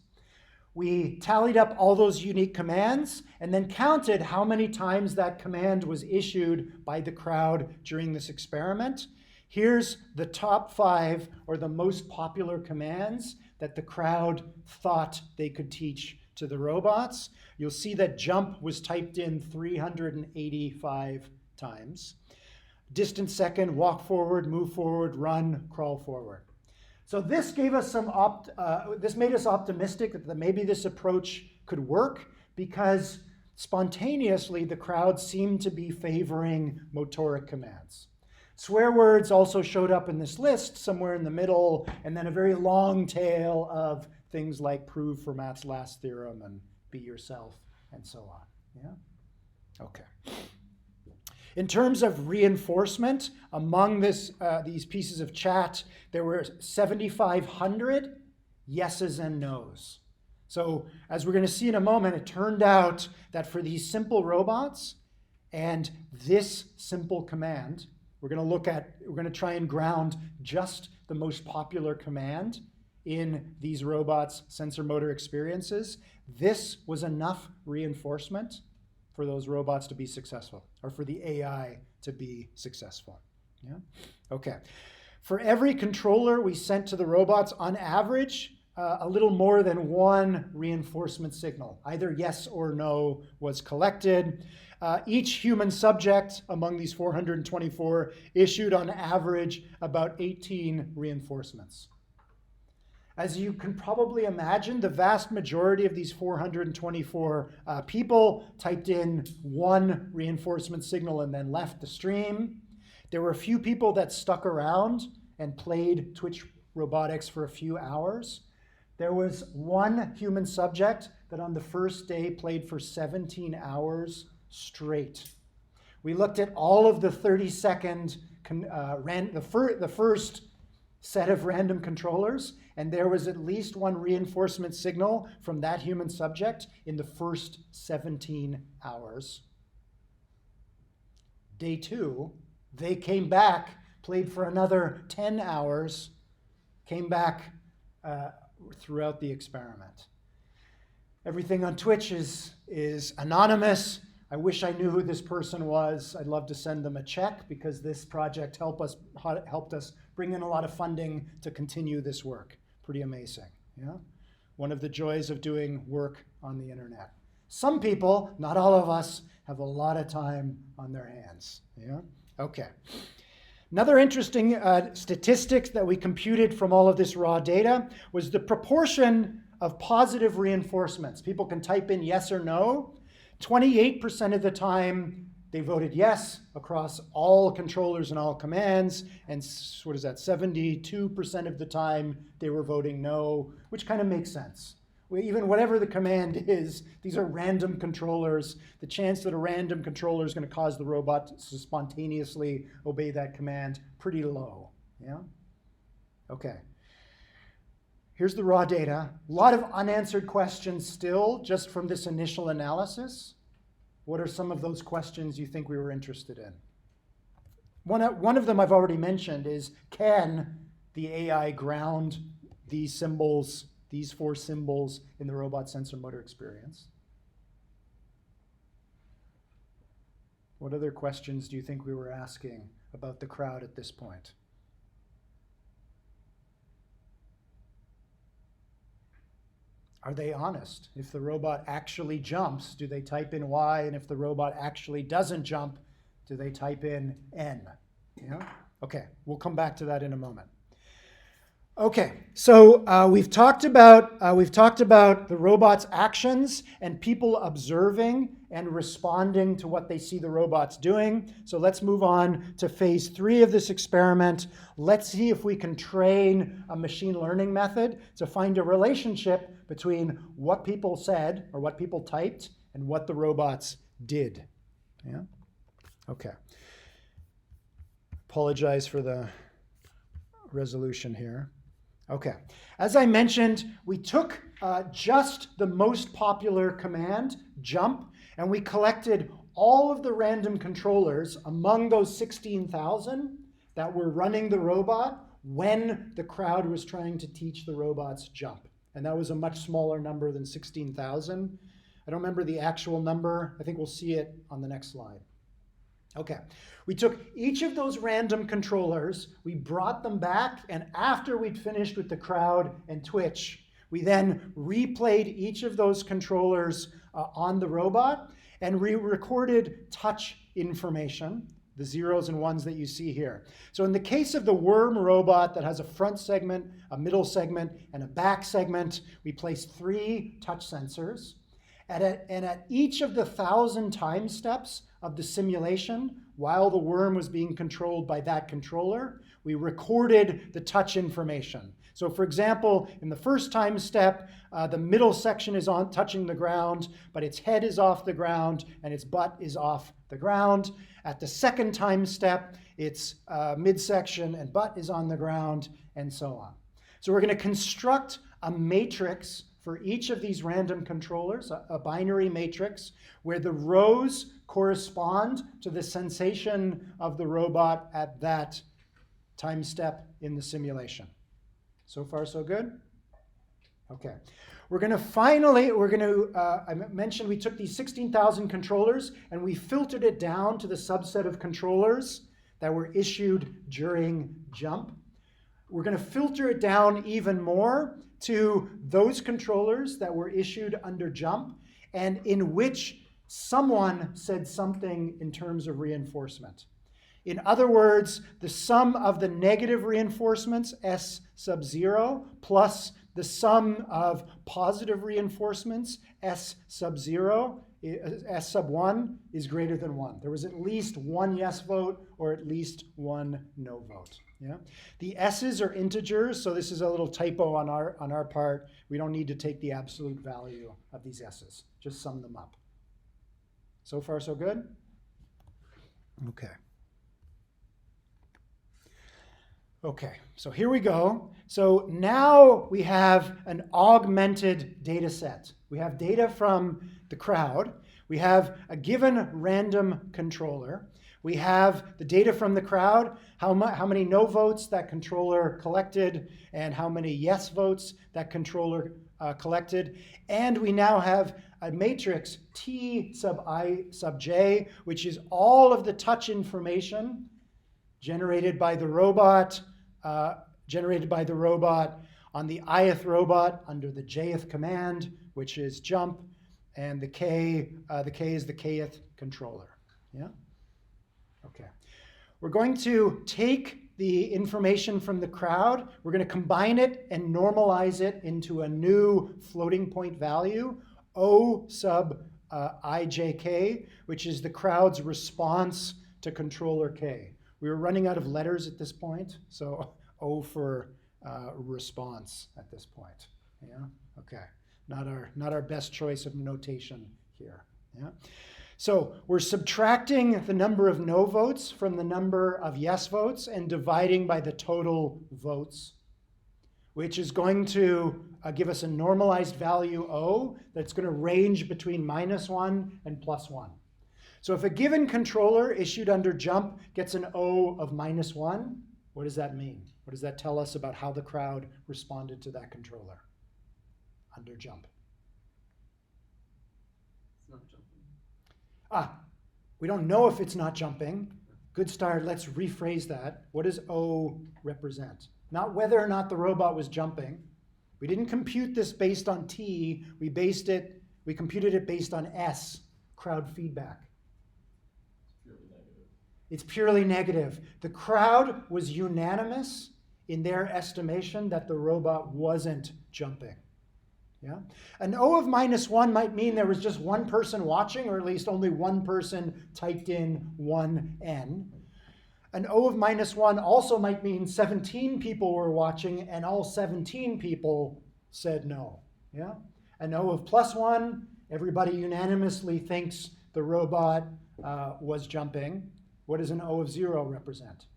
We tallied up all those unique commands and then counted how many times that command was issued by the crowd during this experiment. Here's the top 5 or the most popular commands that the crowd thought they could teach to the robots. You'll see that jump was typed in 385 times. Distant second, walk forward, move forward, run, crawl forward. So this gave us this made us optimistic that maybe this approach could work because spontaneously the crowd seemed to be favoring motoric commands. Swear words also showed up in this list somewhere in the middle, and then a very long tail of things like prove Fermat's last theorem and be yourself and so on. Yeah? Okay. In terms of reinforcement, among these pieces of chat, there were 7,500 yeses and nos. So as we're going to see in a moment, it turned out that for these simple robots and this simple command, we're going to try and ground just the most popular command in these robots' sensor motor experiences. This was enough reinforcement for those robots to be successful, or for the AI to be successful. Yeah? Okay. For every controller we sent to the robots, on average, a little more than 1 reinforcement signal, either yes or no, was collected. Each human subject among these 424 issued on average about 18 reinforcements. As you can probably imagine, the vast majority of these 424 people typed in one reinforcement signal and then left the stream. There were a few people that stuck around and played Twitch Robotics for a few hours. There was one human subject that on the first day played for 17 hours straight. We looked at all of the 30-second, the first set of random controllers, and there was at least one reinforcement signal from that human subject in the first 17 hours. Day 2, they came back, played for another 10 hours, came back throughout the experiment. Everything on Twitch is anonymous. I wish I knew who this person was. I'd love to send them a check because this project helped us bring in a lot of funding to continue this work. Pretty amazing, yeah? One of the joys of doing work on the internet. Some people, not all of us, have a lot of time on their hands, yeah? Okay. Another interesting statistic that we computed from all of this raw data was the proportion of positive reinforcements. People can type in yes or no. 28% of the time they voted yes across all controllers and all commands, and what is that, 72% of the time they were voting no, which kind of makes sense. Even whatever the command is, these are random controllers. The chance that a random controller is going to cause the robot to spontaneously obey that command, pretty low, yeah? Okay. Here's the raw data. A lot of unanswered questions still, just from this initial analysis. What are some of those questions you think we were interested in? One of them I've already mentioned is, can the AI ground these symbols, these 4 symbols in the robot sensor motor experience? What other questions do you think we were asking about the crowd at this point? Are they honest? If the robot actually jumps, do they type in Y? And if the robot actually doesn't jump, do they type in N? Yeah? Okay, we'll come back to that in a moment. Okay, so we've talked about the robot's actions and people observing and responding to what they see the robots doing. So let's move on to phase 3 of this experiment. Let's see if we can train a machine learning method to find a relationship between what people said or what people typed and what the robots did. Yeah? Okay. Apologize for the resolution here. Okay. As I mentioned, we took just the most popular command, jump, and we collected all of the random controllers among those 16,000 that were running the robot when the crowd was trying to teach the robots jump. And that was a much smaller number than 16,000. I don't remember the actual number. I think we'll see it on the next slide. Okay, we took each of those random controllers, we brought them back, and after we'd finished with the crowd and Twitch, we then replayed each of those controllers on the robot, and we recorded touch information, the zeros and ones that you see here. So in the case of the worm robot that has a front segment, a middle segment, and a back segment, we placed 3 touch sensors. And at each of the 1,000 time steps of the simulation, while the worm was being controlled by that controller, we recorded the touch information. So for example, in the first time step, the middle section is touching the ground, but its head is off the ground and its butt is off the ground. At the second time step, its midsection and butt is on the ground, and so on. So we're going to construct a matrix for each of these random controllers, a binary matrix, where the rows correspond to the sensation of the robot at that time step in the simulation. So far, so good? Okay. I mentioned we took these 16,000 controllers and we filtered it down to the subset of controllers that were issued during jump. We're going to filter it down even more to those controllers that were issued under jump and in which someone said something in terms of reinforcement. In other words, the sum of the negative reinforcements, S sub 0, plus the sum of positive reinforcements, S sub 0, S sub 1 is greater than 1. There was at least one yes vote or at least one no vote. Yeah? The S's are integers, so this is a little typo on our part. We don't need to take the absolute value of these S's. Just sum them up. So far, so good? Okay. Okay, so here we go. So now we have an augmented data set. We have data from the crowd. We have a given random controller. We have the data from the crowd, how many no votes that controller collected, and how many yes votes that controller collected. And we now have a matrix T sub I sub j, which is all of the touch information generated by the robot on the ith robot under the jth command, which is jump, and the k is the kth controller. Yeah. Okay. We're going to take the information from the crowd. We're going to combine it and normalize it into a new floating point value, O sub ijk, which is the crowd's response to controller k. We were running out of letters at this point, so O for response at this point. Yeah. Okay. Not our best choice of notation here. Yeah. So we're subtracting the number of no votes from the number of yes votes and dividing by the total votes, which is going to give us a normalized value O that's going to range between -1 and +1. So if a given controller issued under jump gets an O of -1, what does that mean? What does that tell us about how the crowd responded to that controller under jump? It's not jumping. We don't know if it's not jumping. Good start. Let's rephrase that. What does O represent? Not whether or not the robot was jumping. We didn't compute this based on T. We computed it based on S, crowd feedback. It's purely negative. The crowd was unanimous in their estimation that the robot wasn't jumping. Yeah? An O of -1 might mean there was just one person watching, or at least only one person typed in 1N. An O of -1 also might mean 17 people were watching and all 17 people said no. Yeah? An O of +1, everybody unanimously thinks the robot was jumping. What does an O of 0 represent?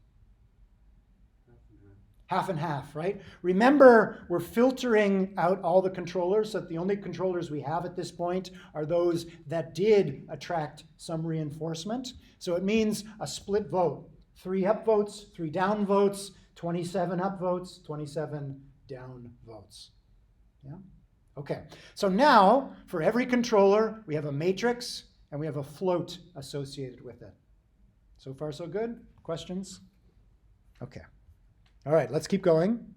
Half and half, right? Remember, we're filtering out all the controllers, so that the only controllers we have at this point are those that did attract some reinforcement. So it means a split vote. 3 up votes, 3 down votes, 27 up votes, 27 down votes. Yeah? Okay, so now for every controller, we have a matrix and we have a float associated with it. So far, so good? Questions? Okay. All right, let's keep going.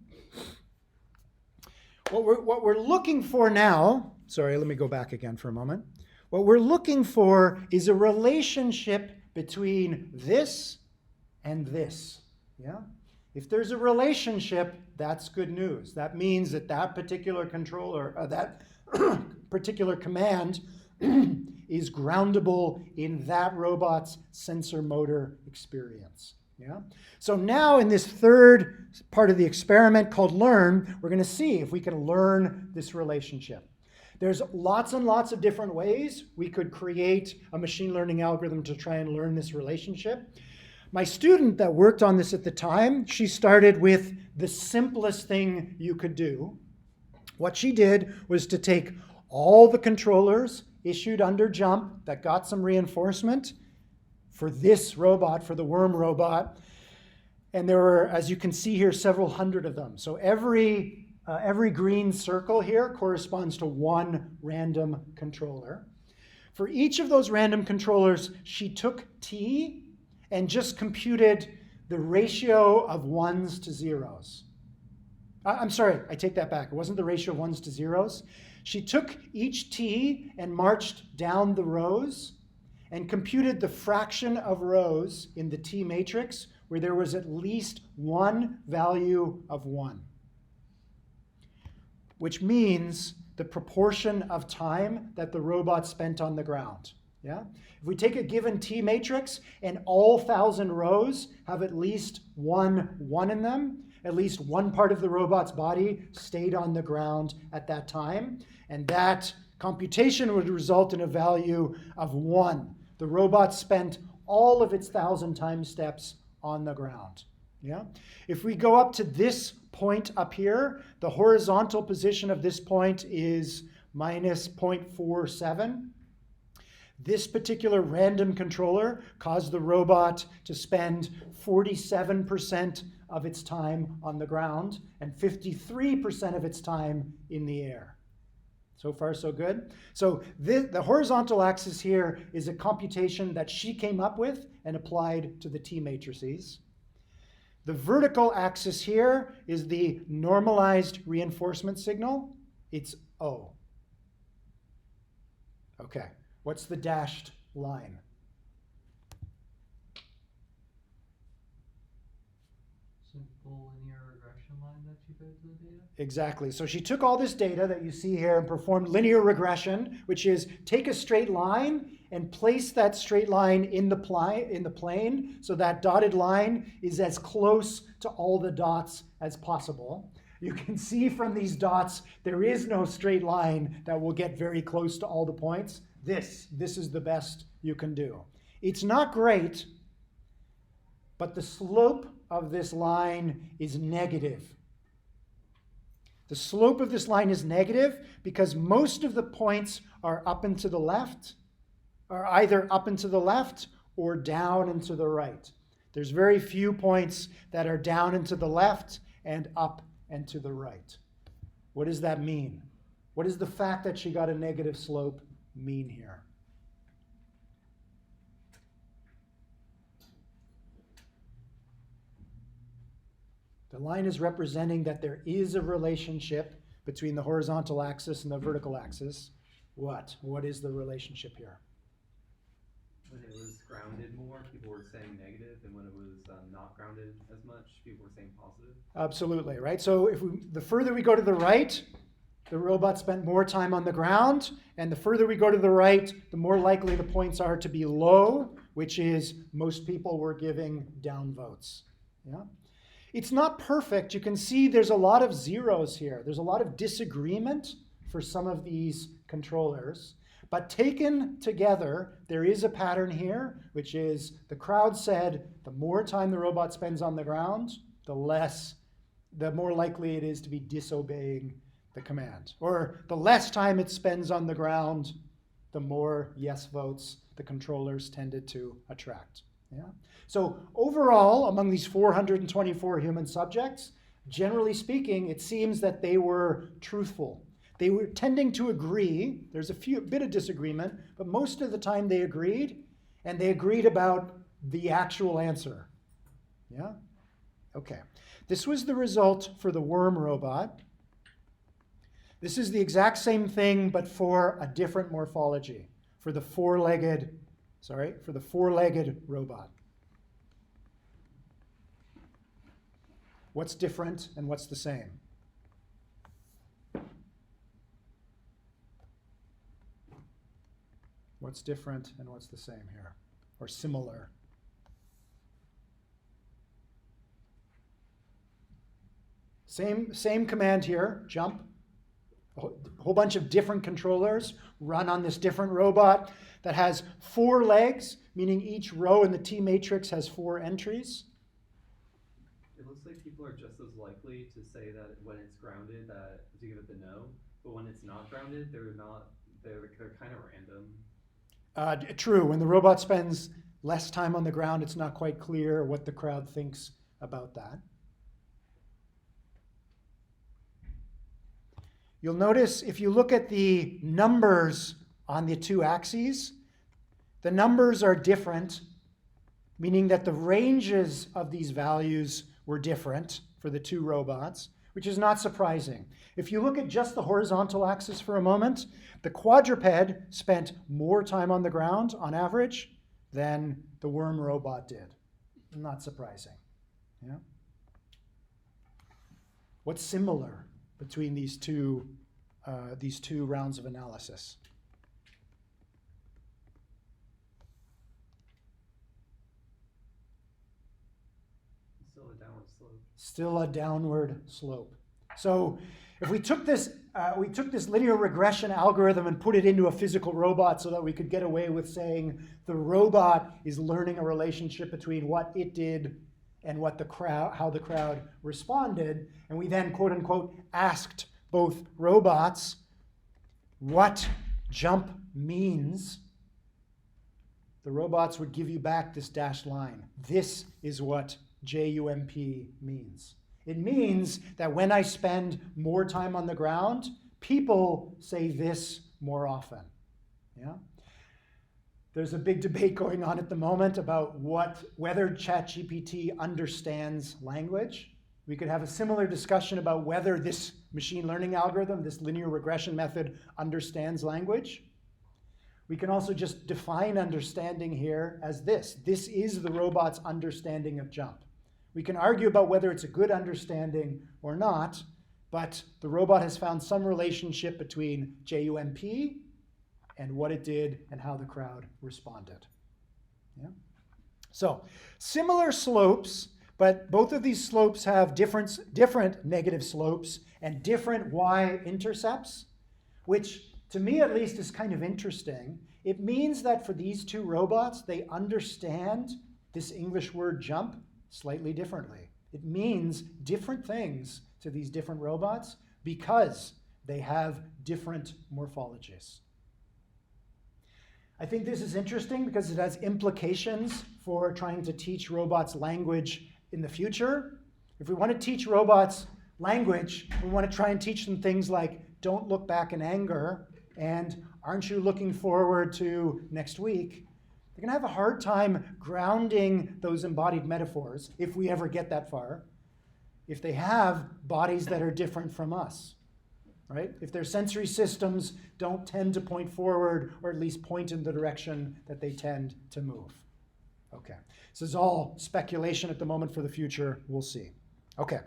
What we're looking for now, sorry, let me go back again for a moment. What we're looking for is a relationship between this and this. Yeah? If there's a relationship, that's good news. That means that that particular controller, that particular command is groundable in that robot's sensor motor experience. Yeah? So now in this third part of the experiment called learn, we're going to see if we can learn this relationship. There's lots and lots of different ways we could create a machine learning algorithm to try and learn this relationship. My student that worked on this at the time, she started with the simplest thing you could do. What she did was to take all the controllers issued under jump that got some reinforcement for this robot, for the worm robot. And there were, as you can see here, several hundred of them. So every green circle here corresponds to one random controller. For each of those random controllers, she took T and just computed the ratio of 1s to 0s. I'm sorry, I take that back. It wasn't the ratio of 1s to 0s. She took each T and marched down the rows and computed the fraction of rows in the T matrix where there was at least one value of 1. which means the proportion of time that the robot spent on the ground. Yeah? If we take a given T matrix and all 1,000 rows have at least one 1 in them, at least one part of the robot's body stayed on the ground at that time, and that computation would result in a value of 1. The robot spent all of its 1,000 time steps on the ground. Yeah? If we go up to this point up here, the horizontal position of this point is minus 0.47. This particular random controller caused the robot to spend 47% of its time on the ground and 53% of its time in the air. So far, so good. So the horizontal axis here is a computation that she came up with and applied to the T matrices. The vertical axis here is the normalized reinforcement signal. It's O. Okay, what's the dashed line? Simple linear regression line that you fed to the data? Exactly. So she took all this data that you see here and performed linear regression, which is take a straight line and place that straight line in the plane so that dotted line is as close to all the dots as possible. You can see from these dots there is no straight line that will get very close to all the points. This is the best you can do. It's not great, but the slope of this line is negative. The slope of this line is negative because most of the points are up and to the left, are either up and to the left or down and to the right. There's very few points that are down and to the left and up and to the right. What does that mean? What does the fact that she got a negative slope mean here? The line is representing that there is a relationship between the horizontal axis and the vertical axis. What? What is the relationship here? When it was grounded more, people were saying negative, and when it was not grounded as much, people were saying positive. Absolutely, right? So the further we go to the right, the robot spent more time on the ground, and the further we go to the right, the more likely the points are to be low, which is most people were giving down votes. Yeah? It's not perfect. You can see there's a lot of zeros here. There's a lot of disagreement for some of these controllers. But taken together, there is a pattern here, which is the crowd said the more time the robot spends on the ground, the more likely it is to be disobeying the command. Or the less time it spends on the ground, the more yes votes the controllers tended to attract. Yeah? So overall, among these 424 human subjects, generally speaking, it seems that they were truthful. They were tending to agree. There's a bit of disagreement, but most of the time they agreed, and they agreed about the actual answer. Yeah? Okay. This was the result for the worm robot. This is the exact same thing, but for a different morphology, for the four-legged robot. What's different and what's the same? What's different and what's the same here? Or similar? Same command here, jump. A whole bunch of different controllers run on this different robot that has 4 legs, meaning each row in the T matrix has 4 entries. It looks like people are just as likely to say that when it's grounded to give it the no, but when it's not grounded, they're kind of random. True, when the robot spends less time on the ground, it's not quite clear what the crowd thinks about that. You'll notice if you look at the numbers on the 2 axes, the numbers are different, meaning that the ranges of these values were different for the 2 robots, which is not surprising. If you look at just the horizontal axis for a moment, the quadruped spent more time on the ground on average than the worm robot did. Not surprising. Yeah? What's similar between these two rounds of analysis. Still a downward slope. Still a downward slope. So if we took this linear regression algorithm and put it into a physical robot so that we could get away with saying the robot is learning a relationship between what it did and how the crowd responded, and we then quote unquote asked both robots what jump means, the robots would give you back this dashed line. This is what JUMP means. It means that when I spend more time on the ground, people say this more often. Yeah? There's a big debate going on at the moment about whether ChatGPT understands language. We could have a similar discussion about whether this machine learning algorithm, this linear regression method, understands language. We can also just define understanding here as this. This is the robot's understanding of jump. We can argue about whether it's a good understanding or not, but the robot has found some relationship between JUMP and what it did and how the crowd responded. Yeah? So, similar slopes, but both of these slopes have different negative slopes and different y-intercepts, which to me at least is kind of interesting. It means that for these two robots, they understand this English word jump slightly differently. It means different things to these different robots because they have different morphologies. I think this is interesting because it has implications for trying to teach robots language in the future. If we want to teach robots language, we want to try and teach them things like don't look back in anger and aren't you looking forward to next week? They're going to have a hard time grounding those embodied metaphors, if we ever get that far, if they have bodies that are different from us, right? If their sensory systems don't tend to point forward, or at least point in the direction that they tend to move. Okay, this is all speculation at the moment. For the future, we'll see. Okay,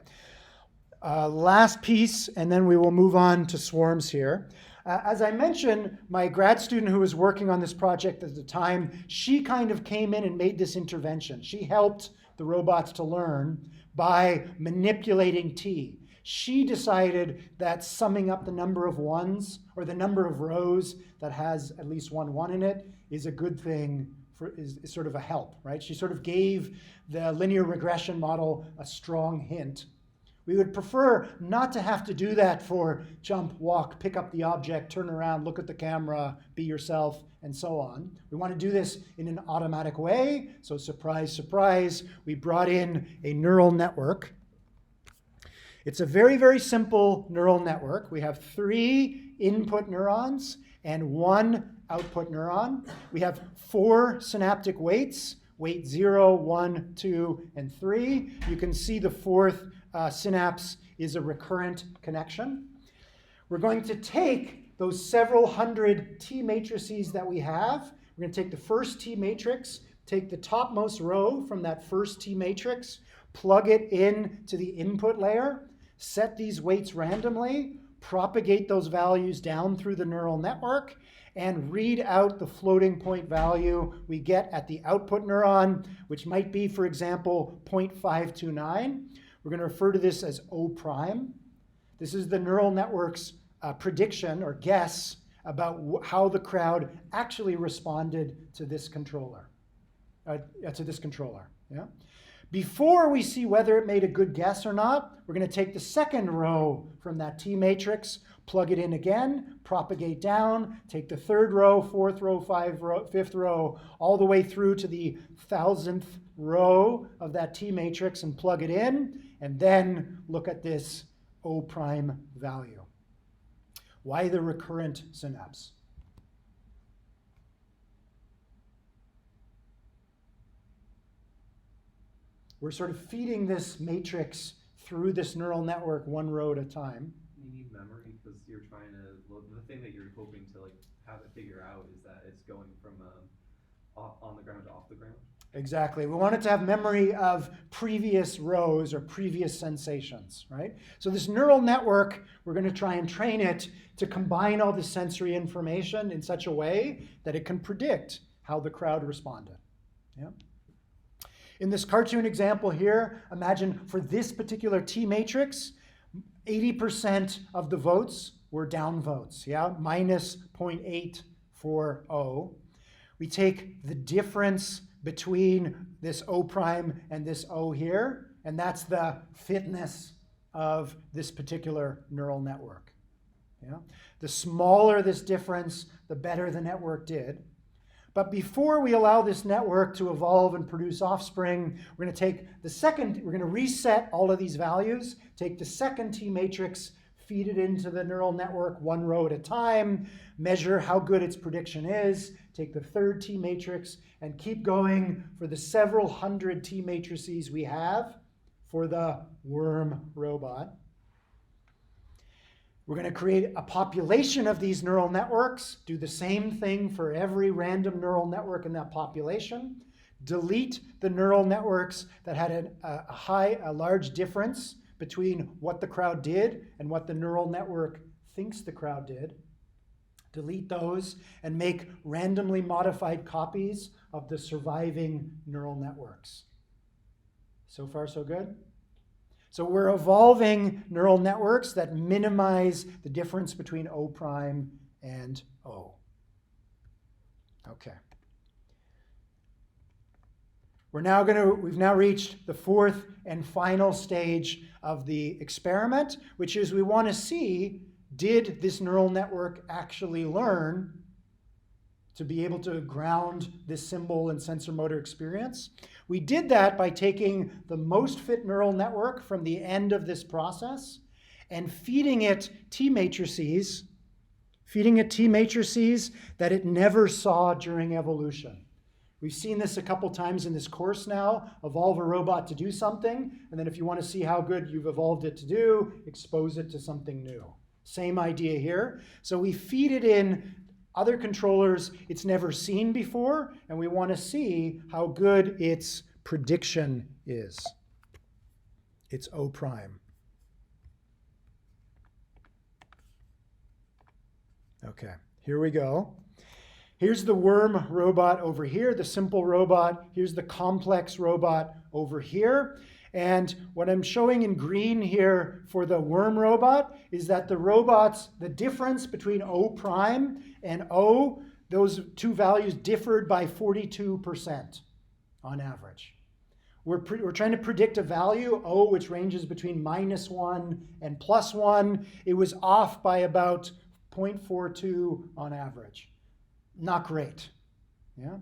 last piece, and then we will move on to swarms here. As I mentioned, my grad student who was working on this project at the time, she kind of came in and made this intervention. She helped the robots to learn by manipulating T. She decided that summing up the number of ones, or the number of rows that has at least one 1 in it, is a good thing, is sort of a help, right? She sort of gave the linear regression model a strong hint. We would prefer not to have to do that for jump, walk, pick up the object, turn around, look at the camera, be yourself, and so on. We want to do this in an automatic way. So surprise, surprise, we brought in a neural network. It's a very, very simple neural network. We have 3 input neurons and 1 output neuron. We have 4 synaptic weights, weight 0, 1, 2, and 3. You can see the 4th synapse is a recurrent connection. We're going to take those several hundred T matrices that we have. We're going to take the first T matrix, take the topmost row from that first T matrix, plug it in to the input layer, set these weights randomly, propagate those values down through the neural network, and read out the floating point value we get at the output neuron, which might be, for example, 0.529. We're going to refer to this as O prime. This is the neural network's prediction or guess about how the crowd actually responded to this controller. Yeah? Before we see whether it made a good guess or not, we're going to take the second row from that T matrix, plug it in again, propagate down, take the third row, fourth row, fifth row, all the way through to the 1000th row of that T matrix and plug it in, and then look at this O prime value. Why the recurrent synapse? We're sort of feeding this matrix through this neural network 1 row at a time. You need memory because you're trying to, well, the thing that you're hoping to like have it figure out is that it's going from on the ground to off the ground. Exactly. We want it to have memory of previous rows or previous sensations, right? So this neural network, we're going to try and train it to combine all the sensory information in such a way that it can predict how the crowd responded. Yeah. In this cartoon example here, imagine for this particular T matrix, 80% of the votes were down votes, yeah? Minus 0.8 for O. We take the difference between this O prime and this O here, and that's the fitness of this particular neural network. Yeah? The smaller this difference, the better the network did. But before we allow this network to evolve and produce offspring, we're going to take the second, we're going to reset all of these values, take the second T matrix, feed it into the neural network one row at a time, measure how good its prediction is, take the third T matrix, and keep going for the several hundred T matrices we have for the worm robot. We're going to create a population of these neural networks, do the same thing for every random neural network in that population, delete the neural networks that had a large difference between what the crowd did and what the neural network thinks the crowd did. Delete those and make randomly modified copies of the surviving neural networks. So far, so good? So we're evolving neural networks that minimize the difference between O prime and O. Okay. We've now reached the fourth and final stage of the experiment, which is we want to see, did this neural network actually learn to be able to ground this symbol and sensor motor experience? We did that by taking the most fit neural network from the end of this process and feeding it T matrices that it never saw during evolution. We've seen this a couple times in this course now. Evolve a robot to do something, and then if you want to see how good you've evolved it to do, expose it to something new. Same idea here. So we feed it in other controllers it's never seen before, and we want to see how good its prediction is. It's O prime. Okay, here we go. Here's the worm robot over here, the simple robot. Here's the complex robot over here. And what I'm showing in green here for the worm robot is that the difference between O prime and O, those two values differed by 42% on average. We're trying to predict a value, O, which ranges between -1 and +1. It was off by about 0.42 on average. Not great. Yeah?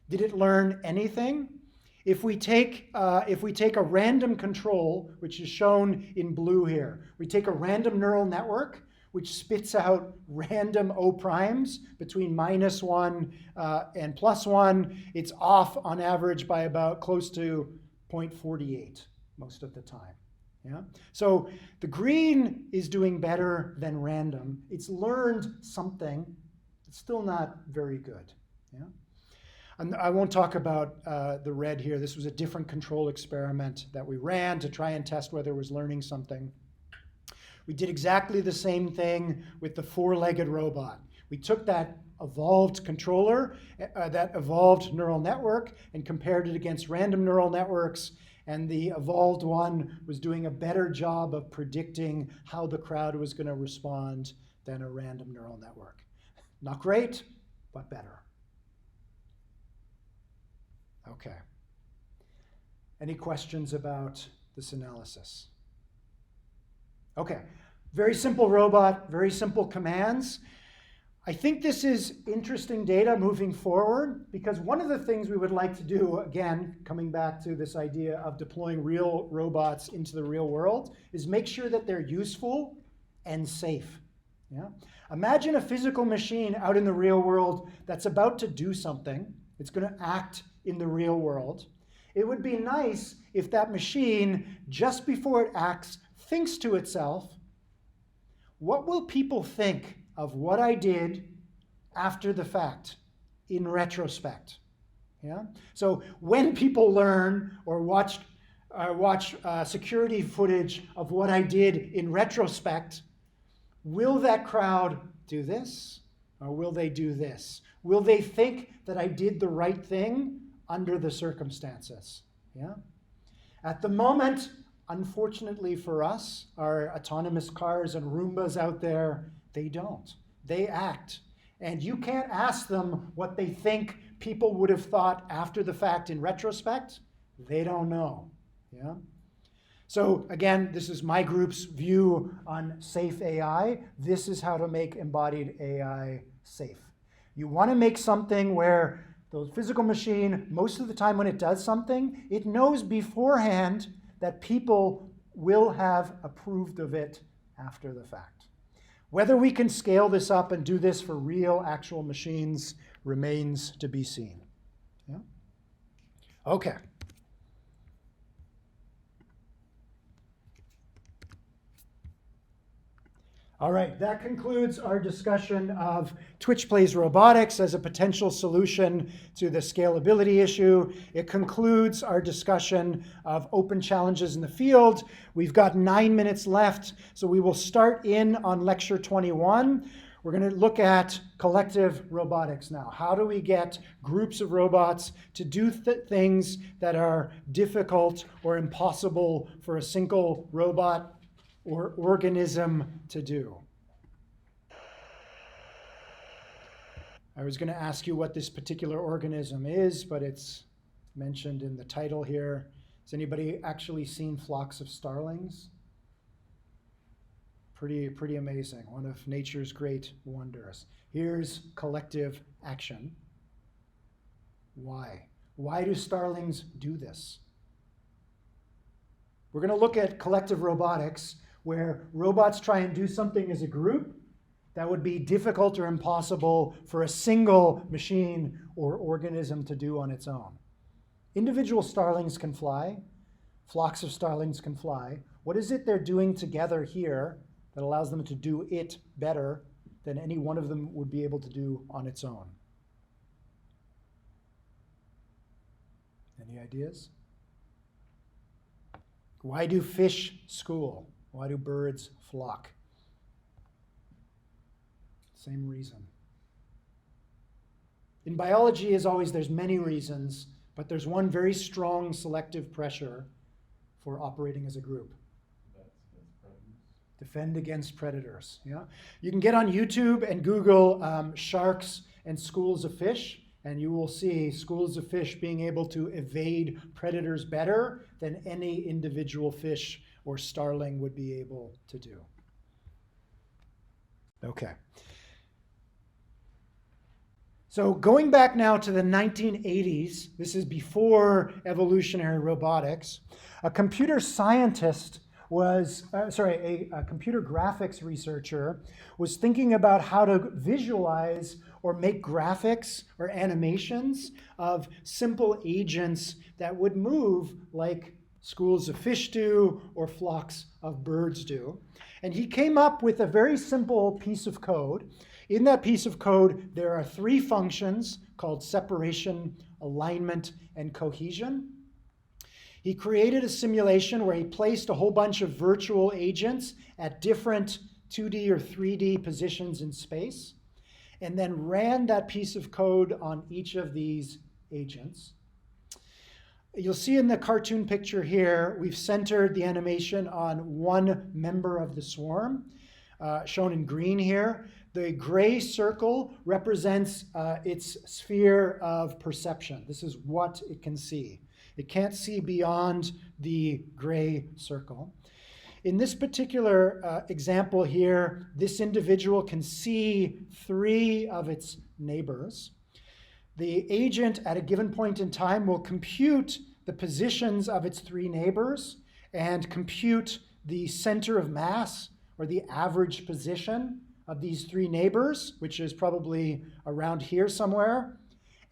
Did it learn anything? If we take a random control, which is shown in blue here, we take a random neural network which spits out random O primes between -1 and +1, it's off on average by about close to 0.48 most of the time. Yeah? So the green is doing better than random. It's learned something. It's still not very good. Yeah? And I won't talk about the red here. This was a different control experiment that we ran to try and test whether it was learning something. We did exactly the same thing with the four-legged robot. We took that evolved controller, that evolved neural network, and compared it against random neural networks, and the evolved one was doing a better job of predicting how the crowd was going to respond than a random neural network. Not great, but better. Okay. Any questions about this analysis? Okay. Very simple robot, very simple commands. I think this is interesting data moving forward because one of the things we would like to do, again, coming back to this idea of deploying real robots into the real world, is make sure that they're useful and safe. Yeah? Imagine a physical machine out in the real world that's about to do something. It's going to act in the real world. It would be nice if that machine, just before it acts, thinks to itself, what will people think of what I did after the fact, in retrospect? Yeah. So when people learn or watch security footage of what I did in retrospect, will that crowd do this or will they do this? Will they think that I did the right thing under the circumstances? Yeah. At the moment, unfortunately for us, our autonomous cars and Roombas out there, they don't. They act. And you can't ask them what they think people would have thought after the fact in retrospect. They don't know. Yeah? So again, this is my group's view on safe AI. This is how to make embodied AI safe. You want to make something where the physical machine, most of the time when it does something, it knows beforehand that people will have approved of it after the fact. Whether we can scale this up and do this for real, actual machines remains to be seen. Yeah? Okay. All right, that concludes our discussion of Twitch Plays Robotics as a potential solution to the scalability issue. It concludes our discussion of open challenges in the field. We've got 9 minutes left, so we will start in on lecture 21. We're going to look at collective robotics now. How do we get groups of robots to do things that are difficult or impossible for a single robot or organism to do? I was going to ask you what this particular organism is, but it's mentioned in the title here. Has anybody actually seen flocks of starlings? Pretty amazing. One of nature's great wonders. Here's collective action. Why? Why do starlings do this? We're going to look at collective robotics, where robots try and do something as a group that would be difficult or impossible for a single machine or organism to do on its own. Individual starlings can fly. Flocks of starlings can fly. What is it they're doing together here that allows them to do it better than any one of them would be able to do on its own? Any ideas? Why do fish school? Why do birds flock? Same reason. In biology, as always, there's many reasons, but there's one very strong selective pressure for operating as a group. Defend against predators. Yeah, you can get on YouTube and Google sharks and schools of fish, and you will see schools of fish being able to evade predators better than any individual fish or starling would be able to do. Okay. So going back now to the 1980s, this is before evolutionary robotics, a computer scientist a computer graphics researcher was thinking about how to visualize or make graphics or animations of simple agents that would move like schools of fish do or flocks of birds do. And he came up with a very simple piece of code. In that piece of code, there are 3 functions called separation, alignment, and cohesion. He created a simulation where he placed a whole bunch of virtual agents at different 2D or 3D positions in space, and then ran that piece of code on each of these agents. You'll see in the cartoon picture here, we've centered the animation on one member of the swarm, shown in green here. The gray circle represents its sphere of perception. This is what it can see. It can't see beyond the gray circle. In this particular example here, this individual can see 3 of its neighbors. The agent at a given point in time will compute the positions of its 3 neighbors and compute the center of mass, or the average position of these 3 neighbors, which is probably around here somewhere,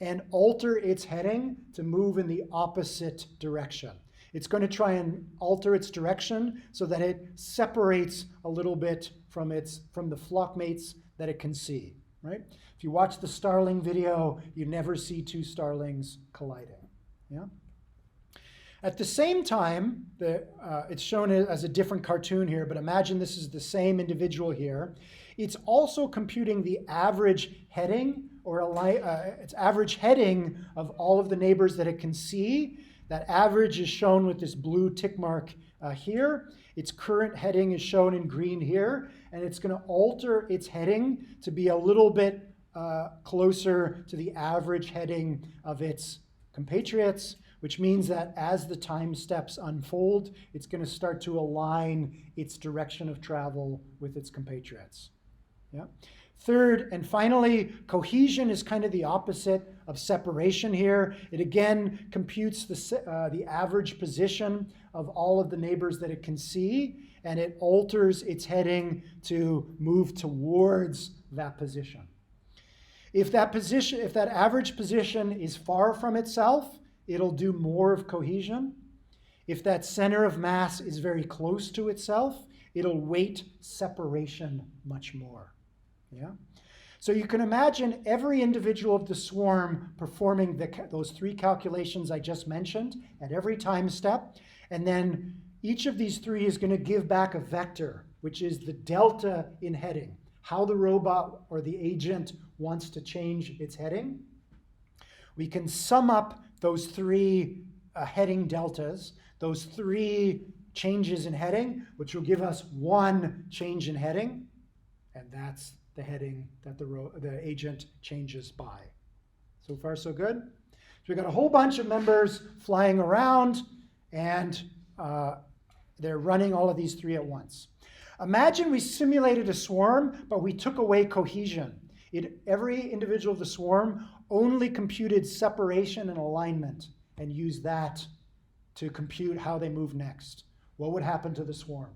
and alter its heading to move in the opposite direction. It's going to try and alter its direction so that it separates a little bit from the flock mates that it can see. right? If you watch the starling video, you never see two starlings colliding, yeah? At the same time, it's shown as a different cartoon here, but imagine this is the same individual here. It's also computing the average heading, or its average heading of all of the neighbors that it can see. That average is shown with this blue tick mark here. Its current heading is shown in green here, and it's going to alter its heading to be a little bit closer to the average heading of its compatriots, which means that as the time steps unfold, it's going to start to align its direction of travel with its compatriots. Yeah. Third, and finally, cohesion is kind of the opposite of separation here. It again computes the average position of all of the neighbors that it can see, and it alters its heading to move towards that position. If that average position is far from itself, it'll do more of cohesion. If that center of mass is very close to itself, it'll weight separation much more. Yeah? So you can imagine every individual of the swarm performing those three calculations I just mentioned at every time step, and then each of these three is going to give back a vector, which is the delta in heading, how the robot or the agent wants to change its heading. We can sum up those three heading deltas, those three changes in heading, which will give us one change in heading, and that's the heading that the agent changes by. So far, so good? So we've got a whole bunch of members flying around, and they're running all of these three at once. Imagine we simulated a swarm, but we took away cohesion. Every individual of the swarm only computed separation and alignment and used that to compute how they move next. What would happen to the swarm?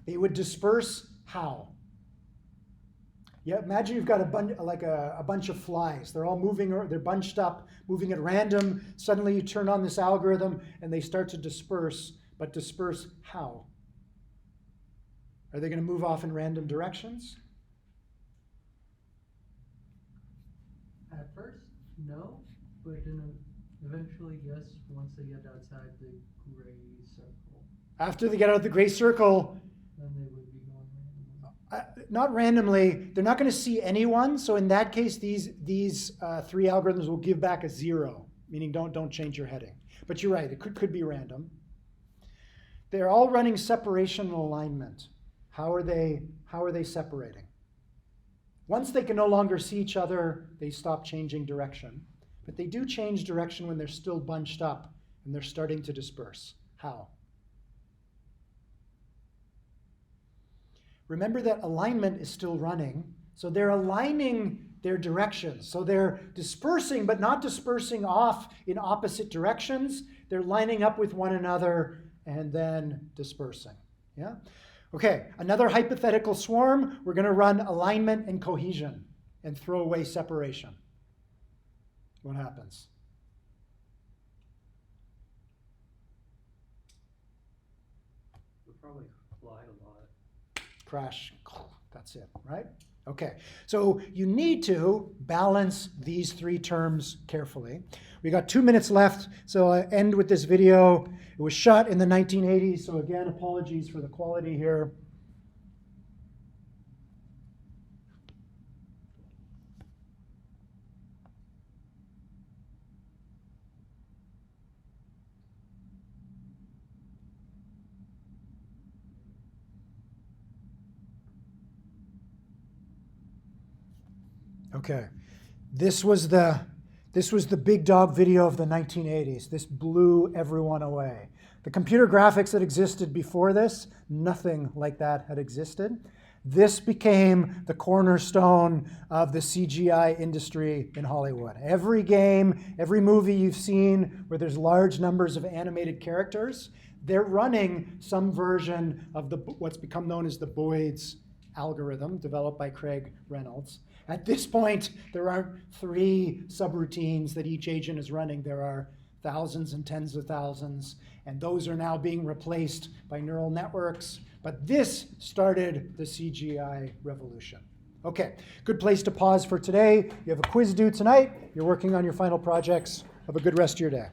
They would disperse how? Yeah, imagine you've got a bunch of flies. They're all moving, or they're bunched up, moving at random. Suddenly you turn on this algorithm and they start to disperse, but disperse how? Are they going to move off in random directions? At first, no, but then eventually, yes, once they get outside the gray circle. After they get out of the gray circle, Then they would be going randomly. not randomly, they're not going to see anyone. So in that case, these three algorithms will give back a 0, meaning don't change your heading. But you're right, it could be random. They're all running separation and alignment. How are they separating? Once they can no longer see each other, they stop changing direction. But they do change direction when they're still bunched up and they're starting to disperse. How? Remember that alignment is still running, so they're aligning their directions. So they're dispersing, but not dispersing off in opposite directions. They're lining up with one another and then dispersing. Yeah? Okay, another hypothetical swarm. We're going to run alignment and cohesion and throw away separation. What happens? We'll probably collide a lot. Crash, that's it, right? Okay, so you need to balance these three terms carefully. We got 2 minutes left, so I end with this video. It was shot in the 1980s, so again, apologies for the quality here. Okay, this was the big dog video of the 1980s. This blew everyone away. The computer graphics that existed before this, nothing like that had existed. This became the cornerstone of the CGI industry in Hollywood. Every game, every movie you've seen where there's large numbers of animated characters, they're running some version of what's become known as the Boyd's algorithm, developed by Craig Reynolds. At this point, there aren't 3 subroutines that each agent is running. There are thousands and tens of thousands, and those are now being replaced by neural networks, by But this started the CGI revolution. Okay, good place to pause for today. You have a quiz due tonight. You're working on your final projects. Have a good rest of your day.